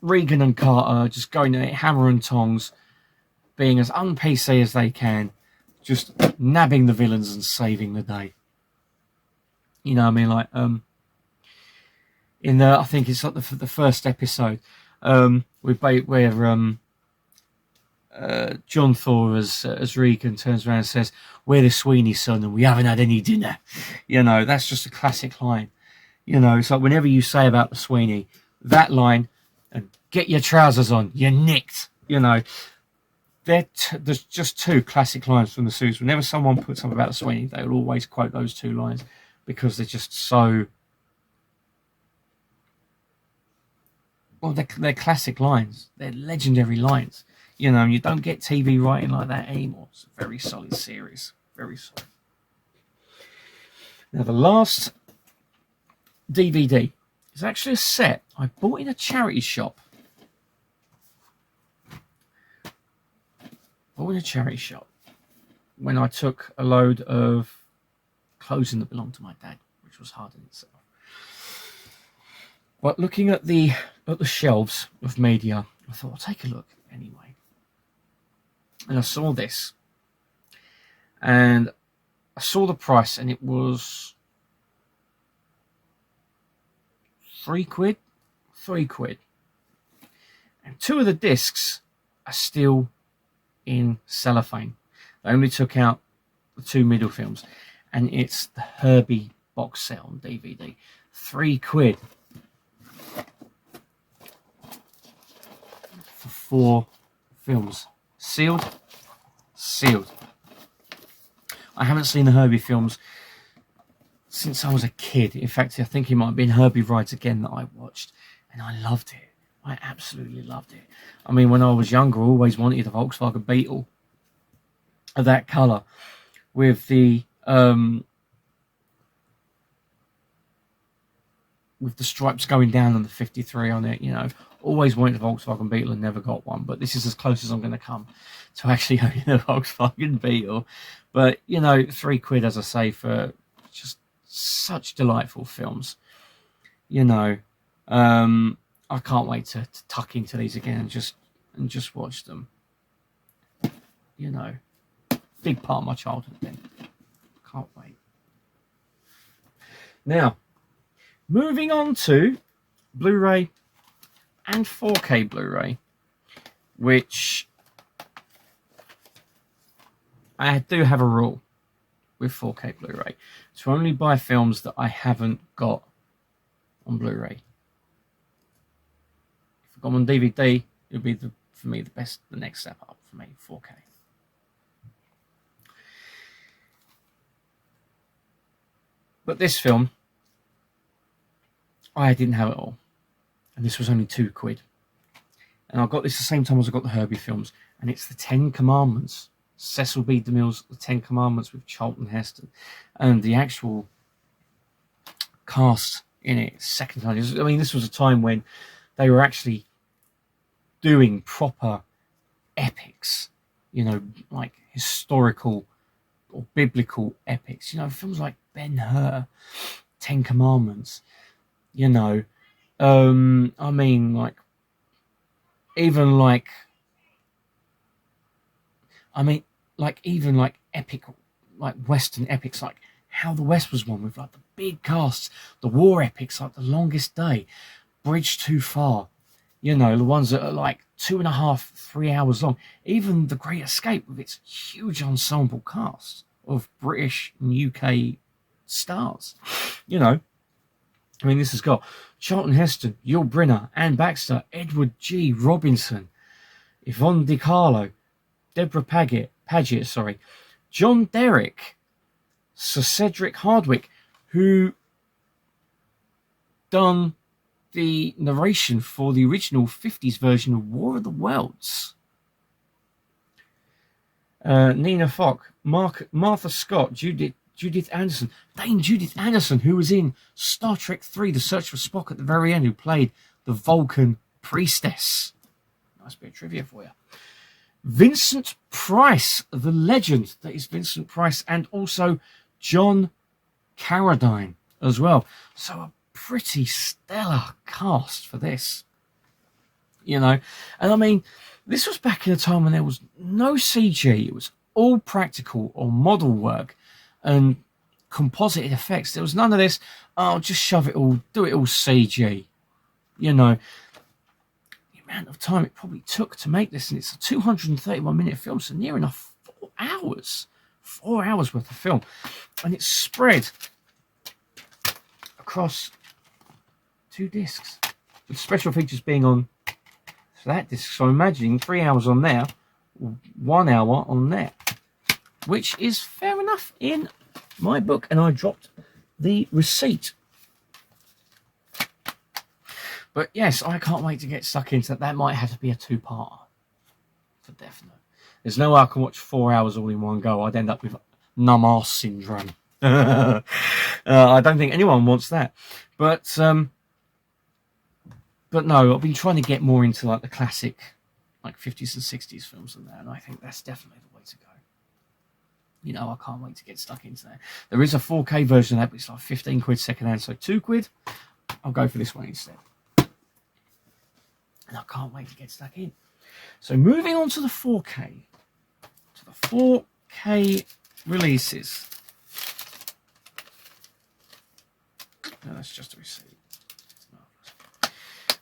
Regan and Carter just going at it, hammer and tongs, being as un-PC as they can, just nabbing the villains and saving the day. You know what I mean? Like, in the, I think it's like the first episode, where John Thor as Regan turns around and says, "We're the Sweeney son and we haven't had any dinner." You know, that's just a classic line. You know, it's like whenever you say about the Sweeney, that line and get your trousers on, you're nicked. You know, there's just two classic lines from the series. Whenever someone puts something about the Sweeney, they will always quote those two lines because they're just so, well, they're classic lines. They're legendary lines. You know, you don't get TV writing like that anymore. It's a very solid series. Very solid. Now, the last DVD is actually a set I bought in a charity shop. When I took a load of clothing that belonged to my dad, which was hard in itself. But looking at the shelves of media, I thought, I'll take a look anyway. And I saw this. And I saw the price, and it was £3. £3. And two of the discs are still in cellophane. They only took out the two middle films, and it's the Herbie box set on DVD. £3 for 4 films. Sealed. I haven't seen the Herbie films since I was a kid. In fact, I think it might have been Herbie Rides Again that I watched, and I loved it. I absolutely loved it. I mean, when I was younger, I always wanted a Volkswagen Beetle of that colour with the stripes going down on the 53 on it. You know, always wanted a Volkswagen Beetle and never got one. But this is as close as I'm going to come to actually owning a Volkswagen Beetle. But, you know, £3, as I say, for just such delightful films. You know, I can't wait to tuck into these again and just watch them. You know, big part of my childhood then. Can't wait. Now, moving on to Blu-ray and 4K Blu-ray, which I do have a rule with 4K Blu-ray to only buy films that I haven't got on Blu-ray. If I've got them on DVD, it would be for me the next step up for me, 4K. But this film, I didn't have it all, and this was only £2. And I got this the same time as I got the Herbie films, and it's the 10 Commandments. Cecil B. DeMille's The 10 Commandments with Charlton Heston, and the actual cast in it, second time. I mean, this was a time when they were actually doing proper epics, you know, like historical or biblical epics. You know, films like Ben-Hur, 10 Commandments. You know, I mean, like, even like epic, like Western epics, like How the West Was Won, with like the big casts, the war epics like The Longest Day, Bridge Too Far, you know, the ones that are like 2.5, 3 hours long. Even The Great Escape with its huge ensemble cast of British and UK stars, you know. I mean, this has got Charlton Heston, Yul Brynner, Anne Baxter, Edward G. Robinson, Yvonne Di Carlo, Deborah Paget, John Derrick, Sir Cedric Hardwicke, who done the narration for the original 50s version of War of the Worlds. Nina Fock, Martha Scott, Judith Anderson, Dame Judith Anderson, who was in Star Trek 3, The Search for Spock at the very end, who played the Vulcan priestess. Nice bit of trivia for you. Vincent Price, the legend that is Vincent Price, and also John Carradine as well. So a pretty stellar cast for this, you know. And I mean, this was back in a time when there was no CG. It was all practical or model work and composited effects. There was none of this, oh, just shove it all, do it all CG, you know. Amount of time it probably took to make this, and it's a 231-minute film, so near enough 4 hours worth of film, and it's spread across 2 discs. with special features being on that disc. So imagine 3 hours on there, 1 hour on there, which is fair enough in my book. And I dropped the receipt. But yes, I can't wait to get stuck into that. That might have to be a 2-parter for definite. There's no way I can watch 4 hours all in one go. I'd end up with numb arse syndrome. I don't think anyone wants that. But no, I've been trying to get more into like the classic, like 50s and 60s films and that, and I think that's definitely the way to go. You know, I can't wait to get stuck into that. There is a 4K version of that, but it's like 15 quid secondhand, so 2 quid. I'll go for this one instead. And I can't wait to get stuck in. So moving on to the 4K. To the 4K releases. No, that's just a receipt.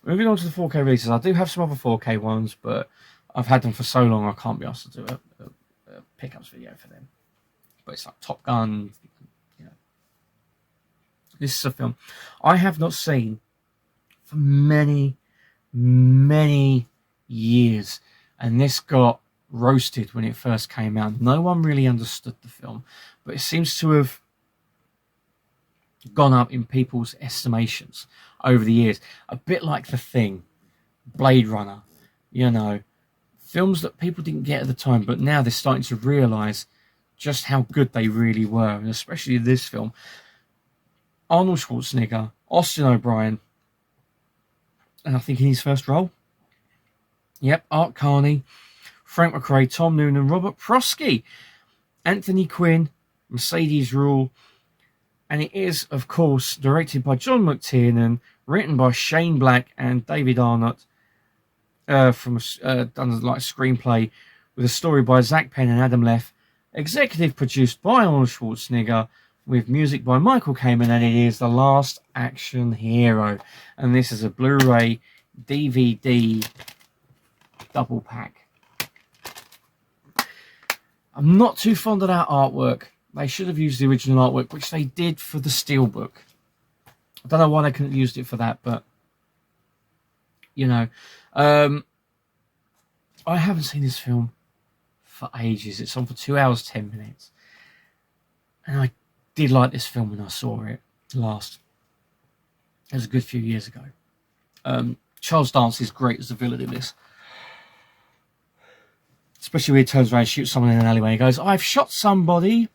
Moving on to the 4K releases. I do have some other 4K ones, but I've had them for so long I can't be asked to do a pickups video for them. But it's like Top Gun. You know. This is a film I have not seen for many years, and this got roasted when it first came out. No one really understood the film, but it seems to have gone up in people's estimations over the years, a bit like The Thing, Blade Runner, you know, films that people didn't get at the time, but now they're starting to realize just how good they really were. And especially this film, Arnold Schwarzenegger, Austin O'Brien, and I think in his first role, yep, Art Carney, Frank McRae, Tom Noonan, Robert Prosky, Anthony Quinn, Mercedes Ruehl, and it is, of course, directed by John McTiernan, written by Shane Black and David Arnott, from done like screenplay with a story by Zach Penn and Adam Leff, executive produced by Arnold Schwarzenegger, with music by Michael Kamen, and it is The Last Action Hero. And this is a Blu-ray DVD double pack. I'm not too fond of that artwork. They should have used the original artwork, which they did for the Steelbook. I don't know why they couldn't have used it for that, but you know, I haven't seen this film for ages. It's on for 2 hours 10 minutes, and I did like this film when I saw it last. It was a good few years ago. Charles Dance is great as the villain in this, especially when he turns around and shoots someone in an alleyway. He goes, "I've shot somebody.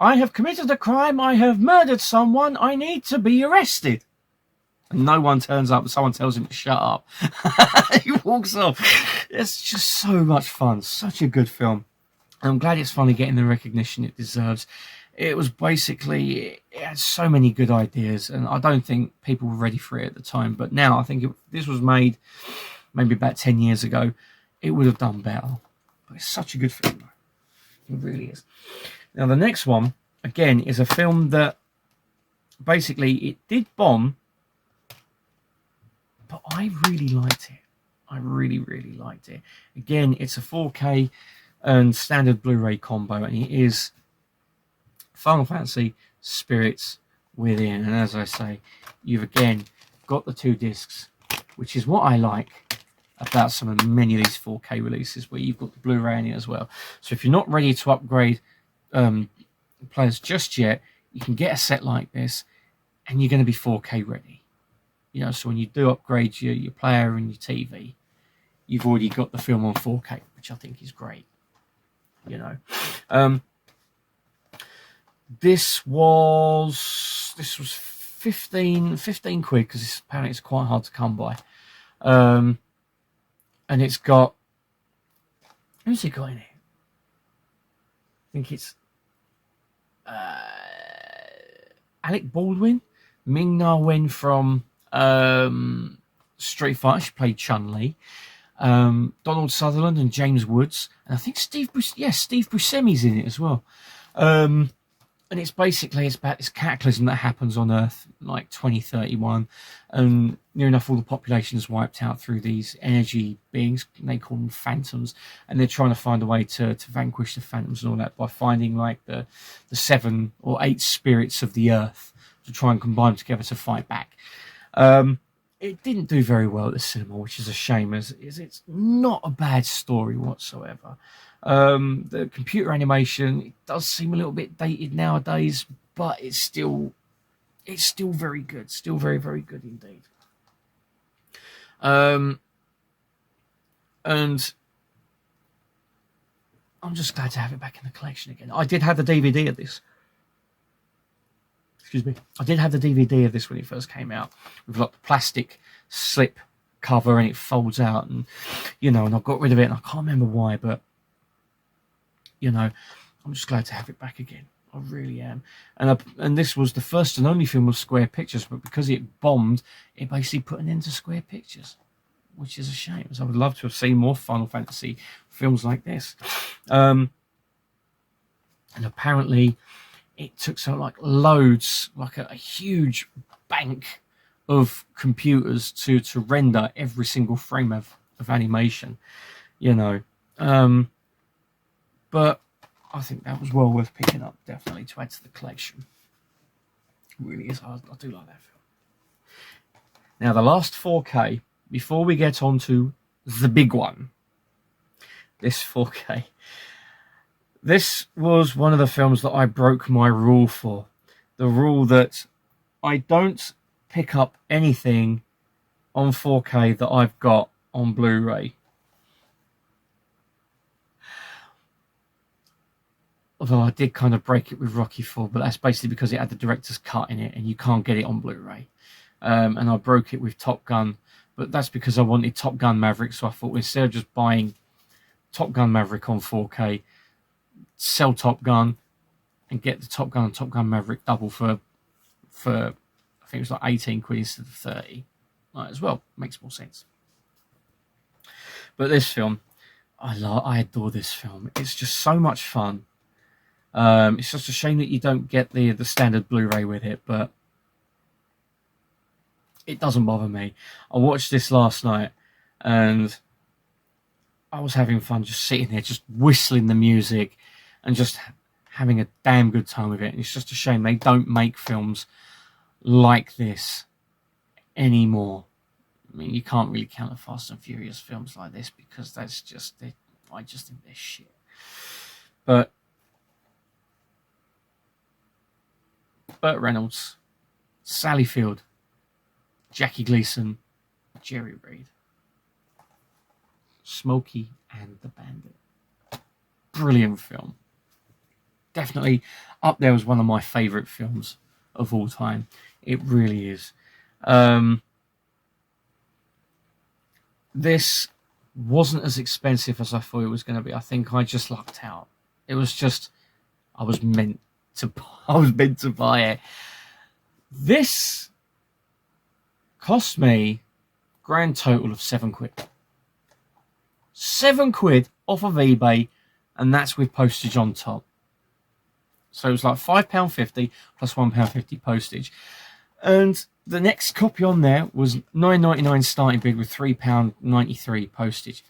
I have committed a crime. I have murdered someone. I need to be arrested." And no one turns up, and someone tells him to shut up. He walks off. It's just so much fun. Such a good film. I'm glad it's finally getting the recognition it deserves. It was basically, it had so many good ideas, and I don't think people were ready for it at the time. But now I think if this was made maybe about 10 years ago, it would have done better. But it's such a good film. It really is. Now, the next one, again, is a film that basically it did bomb, but I really liked it. I really liked it. Again, it's a 4K and standard Blu-ray combo, and it is Final Fantasy Spirits Within. And as I say, you've again got the 2 discs, which is what I like about many of these 4K releases, where you've got the Blu-ray in it as well. So if you're not ready to upgrade players just yet, you can get a set like this, and you're going to be 4K ready. You know, so when you do upgrade your player and your TV, you've already got the film on 4K, which I think is great. You know, this was 15 quid, because apparently it's quite hard to come by. And it's got, who's it got in it? I think it's Alec Baldwin, Ming-Na Wen from Street Fighter. She played Chun-Li. Donald Sutherland and James Woods, and I think Steve Buscemi's in it as well. And it's about this cataclysm that happens on Earth, like 2031, and near enough all the population is wiped out through these energy beings. They call them phantoms, and they're trying to find a way to vanquish the phantoms and all that by finding like the 7 or 8 spirits of the Earth to try and combine them together to fight back. It didn't do very well at the cinema, which is a shame, as it's not a bad story whatsoever. The computer animation, it does seem a little bit dated nowadays, but it's still very good, still very, very good indeed. And I'm just glad to have it back in the collection again. I did have the DVD of this. Excuse me. I did have the DVD of this when it first came out, with like the plastic slip cover, and it folds out, and and I got rid of it, and I can't remember why, but I'm just glad to have it back again. I really am. And this was the first and only film with Square Pictures, but because it bombed, it basically put an end to Square Pictures, which is a shame, as I would love to have seen more Final Fantasy films like this. And apparently it took loads, like a huge bank of computers to render every single frame of animation, but I think that was well worth picking up, definitely, to add to the collection. It really is. I do like that film. Now, the last 4K, before we get on to the big one, this 4K. This was one of the films that I broke my rule for. The rule that I don't pick up anything on 4K that I've got on Blu-ray. Although I did kind of break it with Rocky IV, but that's basically because it had the director's cut in it, and you can't get it on Blu-ray. And I broke it with Top Gun, but that's because I wanted Top Gun Maverick, so I thought instead of just buying Top Gun Maverick on 4K, sell Top Gun and get the Top Gun and Top Gun Maverick double for I think it was like 18 quid instead of 30. Might as well. Makes more sense. But this film, I adore this film. It's just so much fun. It's just a shame that you don't get the standard Blu-ray with it, but it doesn't bother me. I watched this last night, and I was having fun just sitting there, just whistling the music, and just having a damn good time with it. And it's just a shame they don't make films like this anymore. I mean, you can't really count the Fast and Furious films like this, because I just think they're shit. But Burt Reynolds, Sally Field, Jackie Gleason, Jerry Reed, Smokey and the Bandit. Brilliant film. Definitely up there as one of my favourite films of all time. It really is. This wasn't as expensive as I thought it was going to be. I think I just lucked out. It was just, I was meant to buy it. This cost me grand total of £7. £7 off of eBay, and that's with postage on top. So it was like £5.50 plus £1.50 postage. And the next copy on there was £9.99 starting bid with £3.93 postage.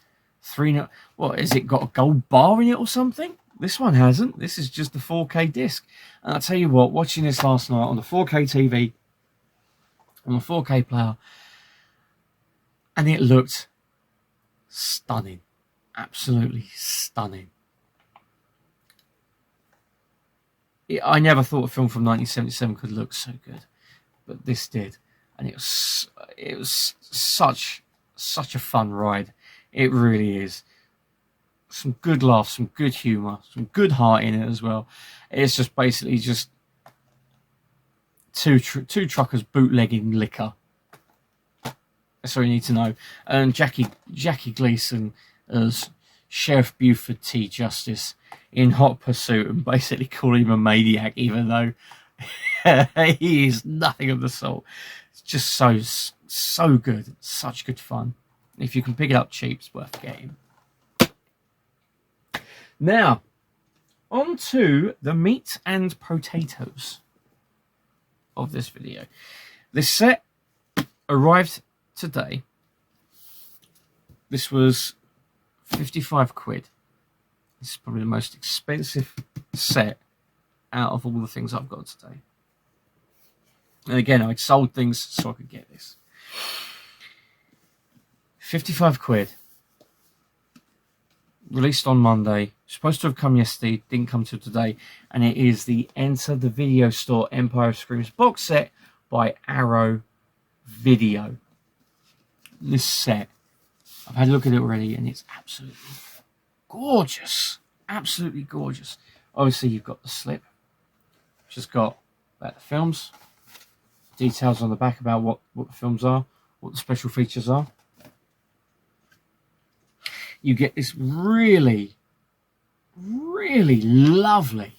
What is it, got a gold bar in it or something? This one hasn't. This is just the 4K disc. And I'll tell you what, watching this last night on the 4K TV, on the 4K player, and it looked stunning. Absolutely stunning. I never thought a film from 1977 could look so good, but this did, and it was such a fun ride. It really is. Some good laughs, some good humour, some good heart in it as well. It's just basically just two truckers bootlegging liquor. That's all you need to know. And Jackie Gleason as Sheriff Buford T. Justice in hot pursuit, and basically calling him a maniac, even though he is nothing of the sort. It's just so good. Such good fun. If you can pick it up cheap, it's worth getting. Now, on to the meat and potatoes of this video. This set arrived today. This was 55 quid. This is probably the most expensive set out of all the things I've got today. And again, I'd sold things so I could get this. 55 quid. Released on Monday. Supposed to have come yesterday. Didn't come till today. And it is the Enter the Video Store Empire of Screams box set by Arrow Video. This set, I've had a look at it already, and it's absolutely gorgeous. Absolutely gorgeous. Obviously, you've got the slip, which has got about the films, details on the back about what the films are, what the special features are. You get this really, really lovely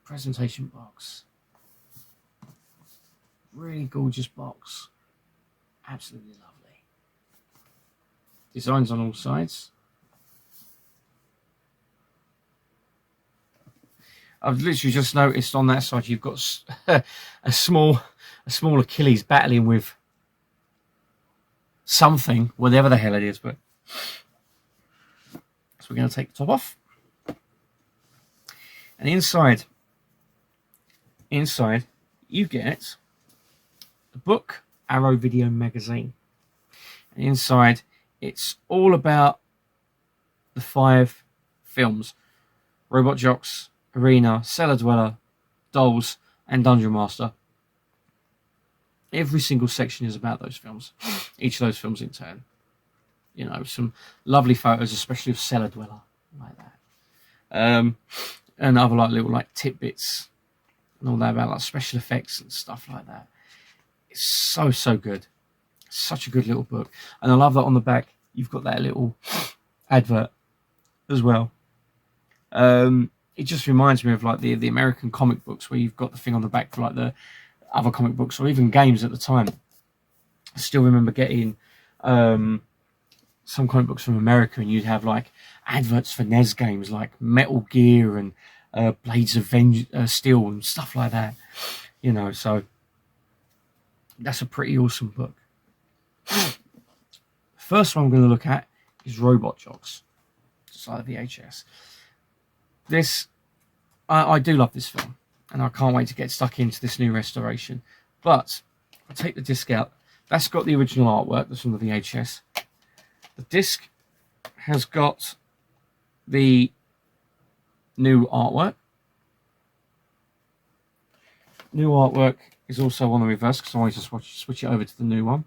presentation box. Really gorgeous box. Absolutely lovely. Designs on all sides. I've literally just noticed on that side you've got a small Achilles battling with something, whatever the hell it is. But so we're going to take the top off, and inside you get the book Arrow Video Magazine, and inside it's all about the 5 films: Robot Jocks, Arena, Cellar Dweller, Dolls, and Dungeon Master. Every single section is about those films, each of those films in turn. You know, some lovely photos, especially of Cellar Dweller, like that. And other little tidbits and all that about like special effects and stuff like that. It's so good. Such a good little book. And I love that on the back you've got that little advert as well. It just reminds me of like the American comic books, where you've got the thing on the back for like the other comic books or even games at the time. I still remember getting some comic books from America, and you'd have like adverts for NES games like Metal Gear and Blades of Steel and stuff like that. You know, so that's a pretty awesome book. First one I'm going to look at is Robot Jocks. It's like a VHS. This, I do love this film, and I can't wait to get stuck into this new restoration. But I'll take the disc out. That's got the original artwork that's from the VHS. The disc has got the new artwork. New artwork is also on the reverse, because I wanted to switch it over to the new one.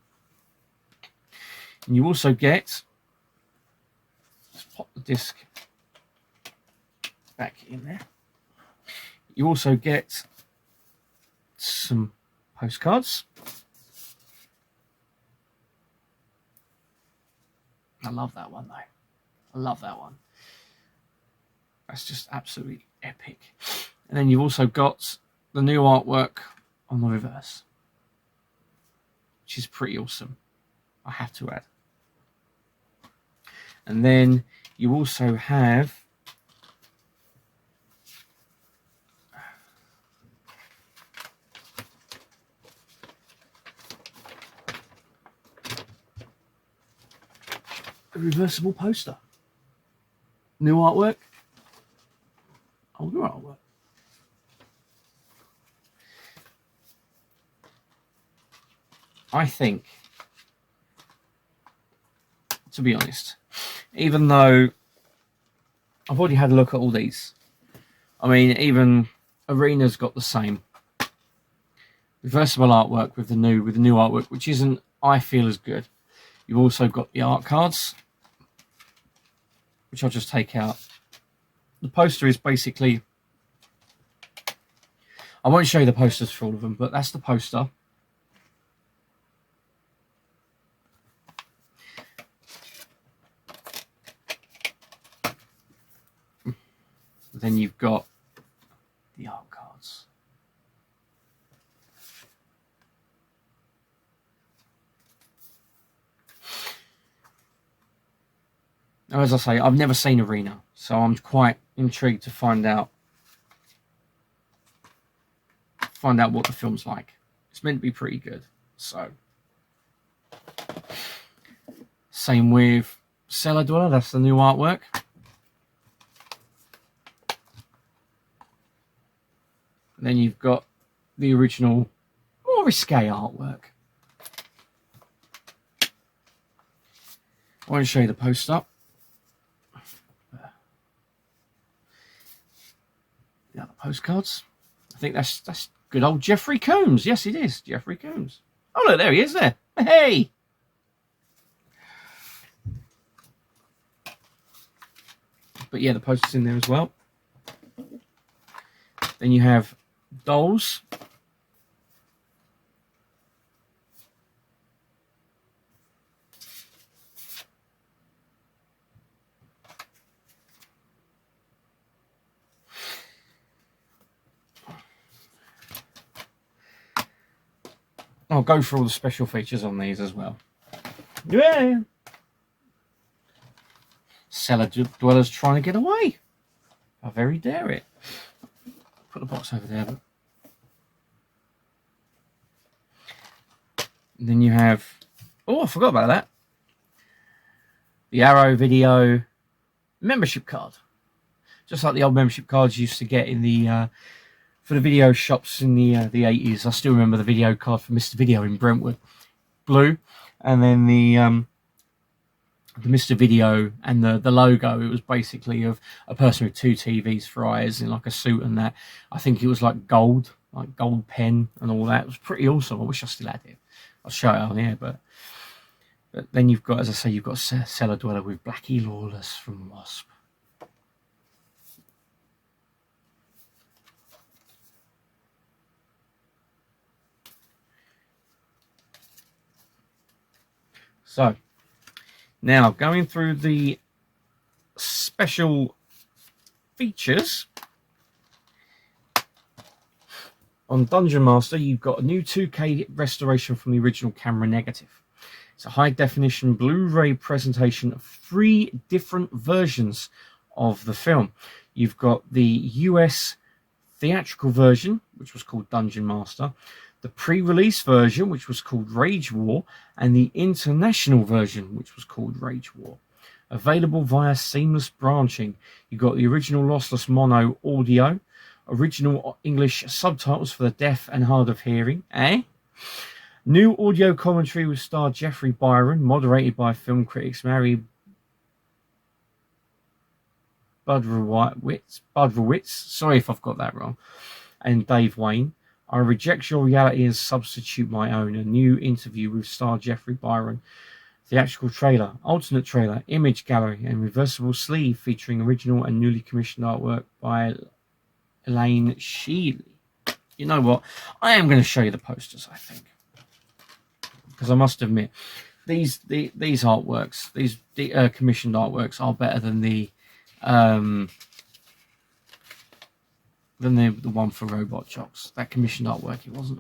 And you also get, let's pop the disc back in there. You also get some postcards. I love that one though. I love that one. That's just absolutely epic. And then you've also got the new artwork on the reverse, which is pretty awesome, I have to add. And then you also have a reversible poster. New artwork, older artwork. I think, to be honest, even though I've already had a look at all these, I mean, even Arena's got the same reversible artwork with the new artwork, which isn't, I feel, as good. You've also got the art cards, which I'll just take out. The poster is basically, I won't show you the posters for all of them, but that's the poster. Then you've got the art cards. Now, as I say, I've never seen Arena, so I'm quite intrigued to find out what the film's like. It's meant to be pretty good. So, same with Cellar Dweller. That's the new artwork. And then you've got the original, more more risque artwork. I won't show you the poster. The other postcards. I think that's good old Jeffrey Combs. Yes, it is Jeffrey Combs. Oh look, there he is there. Hey. But yeah, the poster's in there as well. Then you have dolls. I'll go through all the special features on these as well. Yeah. Cellar dwellers trying to get away. How very dare it. Put the box over there. And then you have... Oh, I forgot about that. The Arrow Video membership card. Just like the old membership cards you used to get in the... for the video shops in the 80s. I still remember the video card for Mr. Video in Brentwood. Blue. And then the Mr. Video and the logo, it was basically of a person with two TVs for eyes in like a suit and that. I think it was like gold pen and all that. It was pretty awesome. I wish I still had it. I'll show it on here, but then you've got, as I say, you've got Cellar Dweller with Blackie Lawless from Wasp. So, now going through the special features. On Dungeon Master, you've got a new 2K restoration from the original camera negative. It's a high-definition Blu-ray presentation of 3 different versions of the film. You've got the US theatrical version, which was called Dungeon Master, the pre-release version, which was called Rage War, and the international version, which was called Rage War. Available via seamless branching. You've got the original lossless mono audio, original English subtitles for the deaf and hard of hearing, New audio commentary with star Jeffrey Byron, moderated by film critics Mary Budrowitz, sorry if I've got that wrong, and Dave Wayne. I reject your reality and substitute my own. A new interview with star Jeffrey Byron. Theatrical trailer, alternate trailer, image gallery, and reversible sleeve featuring original and newly commissioned artwork by Elaine Sheely. You know what? I am going to show you the posters, I think. Because I must admit, these artworks, these commissioned artworks are better than the one for Robot Jocks. That commissioned artwork, it was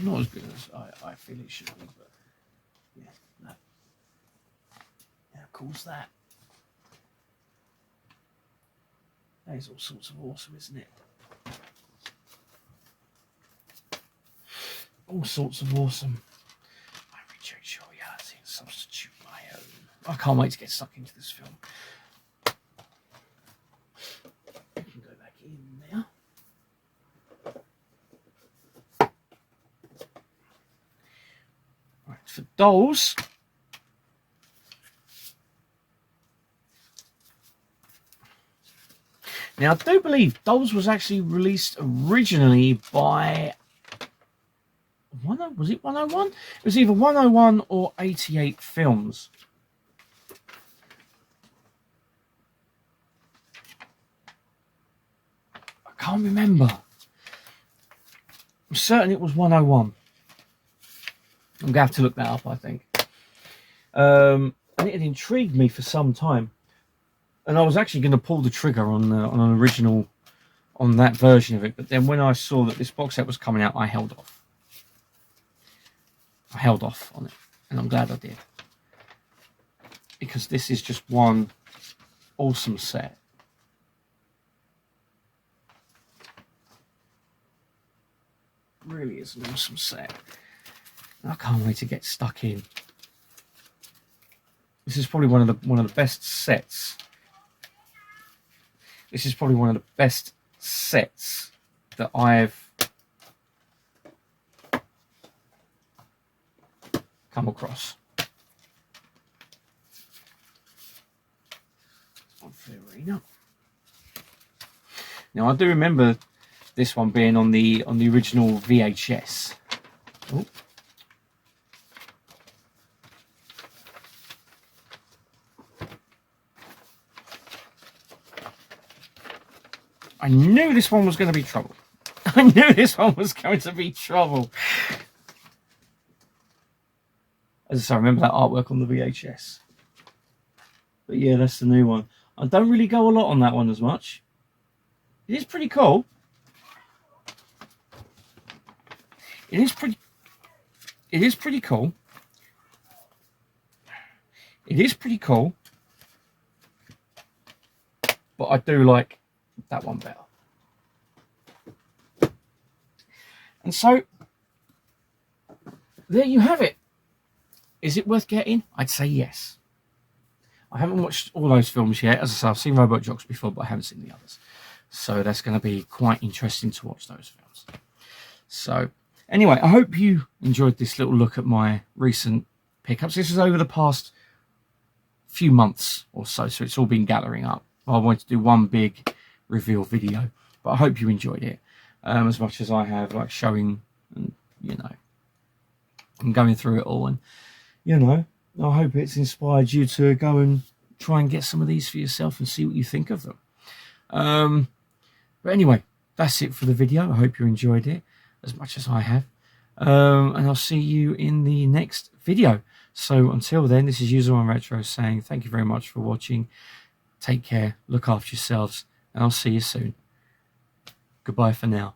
not as good as I feel it should be. But yeah, no. How cool's that? That is all sorts of awesome, isn't it? All sorts of awesome. I reject your reality and substitute my own. I can't wait to get stuck into this film. We can go back in now. Right, for dolls. Now, I do believe Dolls was actually released originally by... Was it 101? It was either 101 or 88 Films. I can't remember. I'm certain it was 101. I'm going to have to look that up, I think. And it had intrigued me for some time. And I was actually going to pull the trigger on an original, on that version of it. But then when I saw that this box set was coming out, I held off. I held off on it. And I'm glad I did. Because this is just one awesome set. It really is an awesome set. I can't wait to get stuck in. This is probably one of the best sets. This is probably one of the best sets that I've come across. Now I do remember this one being on the original VHS. Oh. I knew this one was going to be trouble. I knew this one was going to be trouble. As I say, I remember that artwork on the VHS. But yeah, that's the new one. I don't really go a lot on that one as much. It is pretty cool. It is pretty cool. It is pretty cool. But I do like that one better. And so there you have it. Is it worth getting? I'd say yes. I haven't watched all those films yet. As I say, I've seen Robot Jocks before, but I haven't seen the others. So that's going to be quite interesting to watch those films. So anyway, I hope you enjoyed this little look at my recent pickups. This is over the past few months or so, so it's all been gathering up. I wanted to do one big reveal video, but I hope you enjoyed it as much as I have, like showing and, you know, and going through it all. And, you know, I hope it's inspired you to go and try and get some of these for yourself and see what you think of them. But anyway, that's it for the video. I hope you enjoyed it as much as I have. And I'll see you in the next video. So until then, this is User1 Retro saying thank you very much for watching. Take care, look after yourselves, and I'll see you soon. Goodbye for now.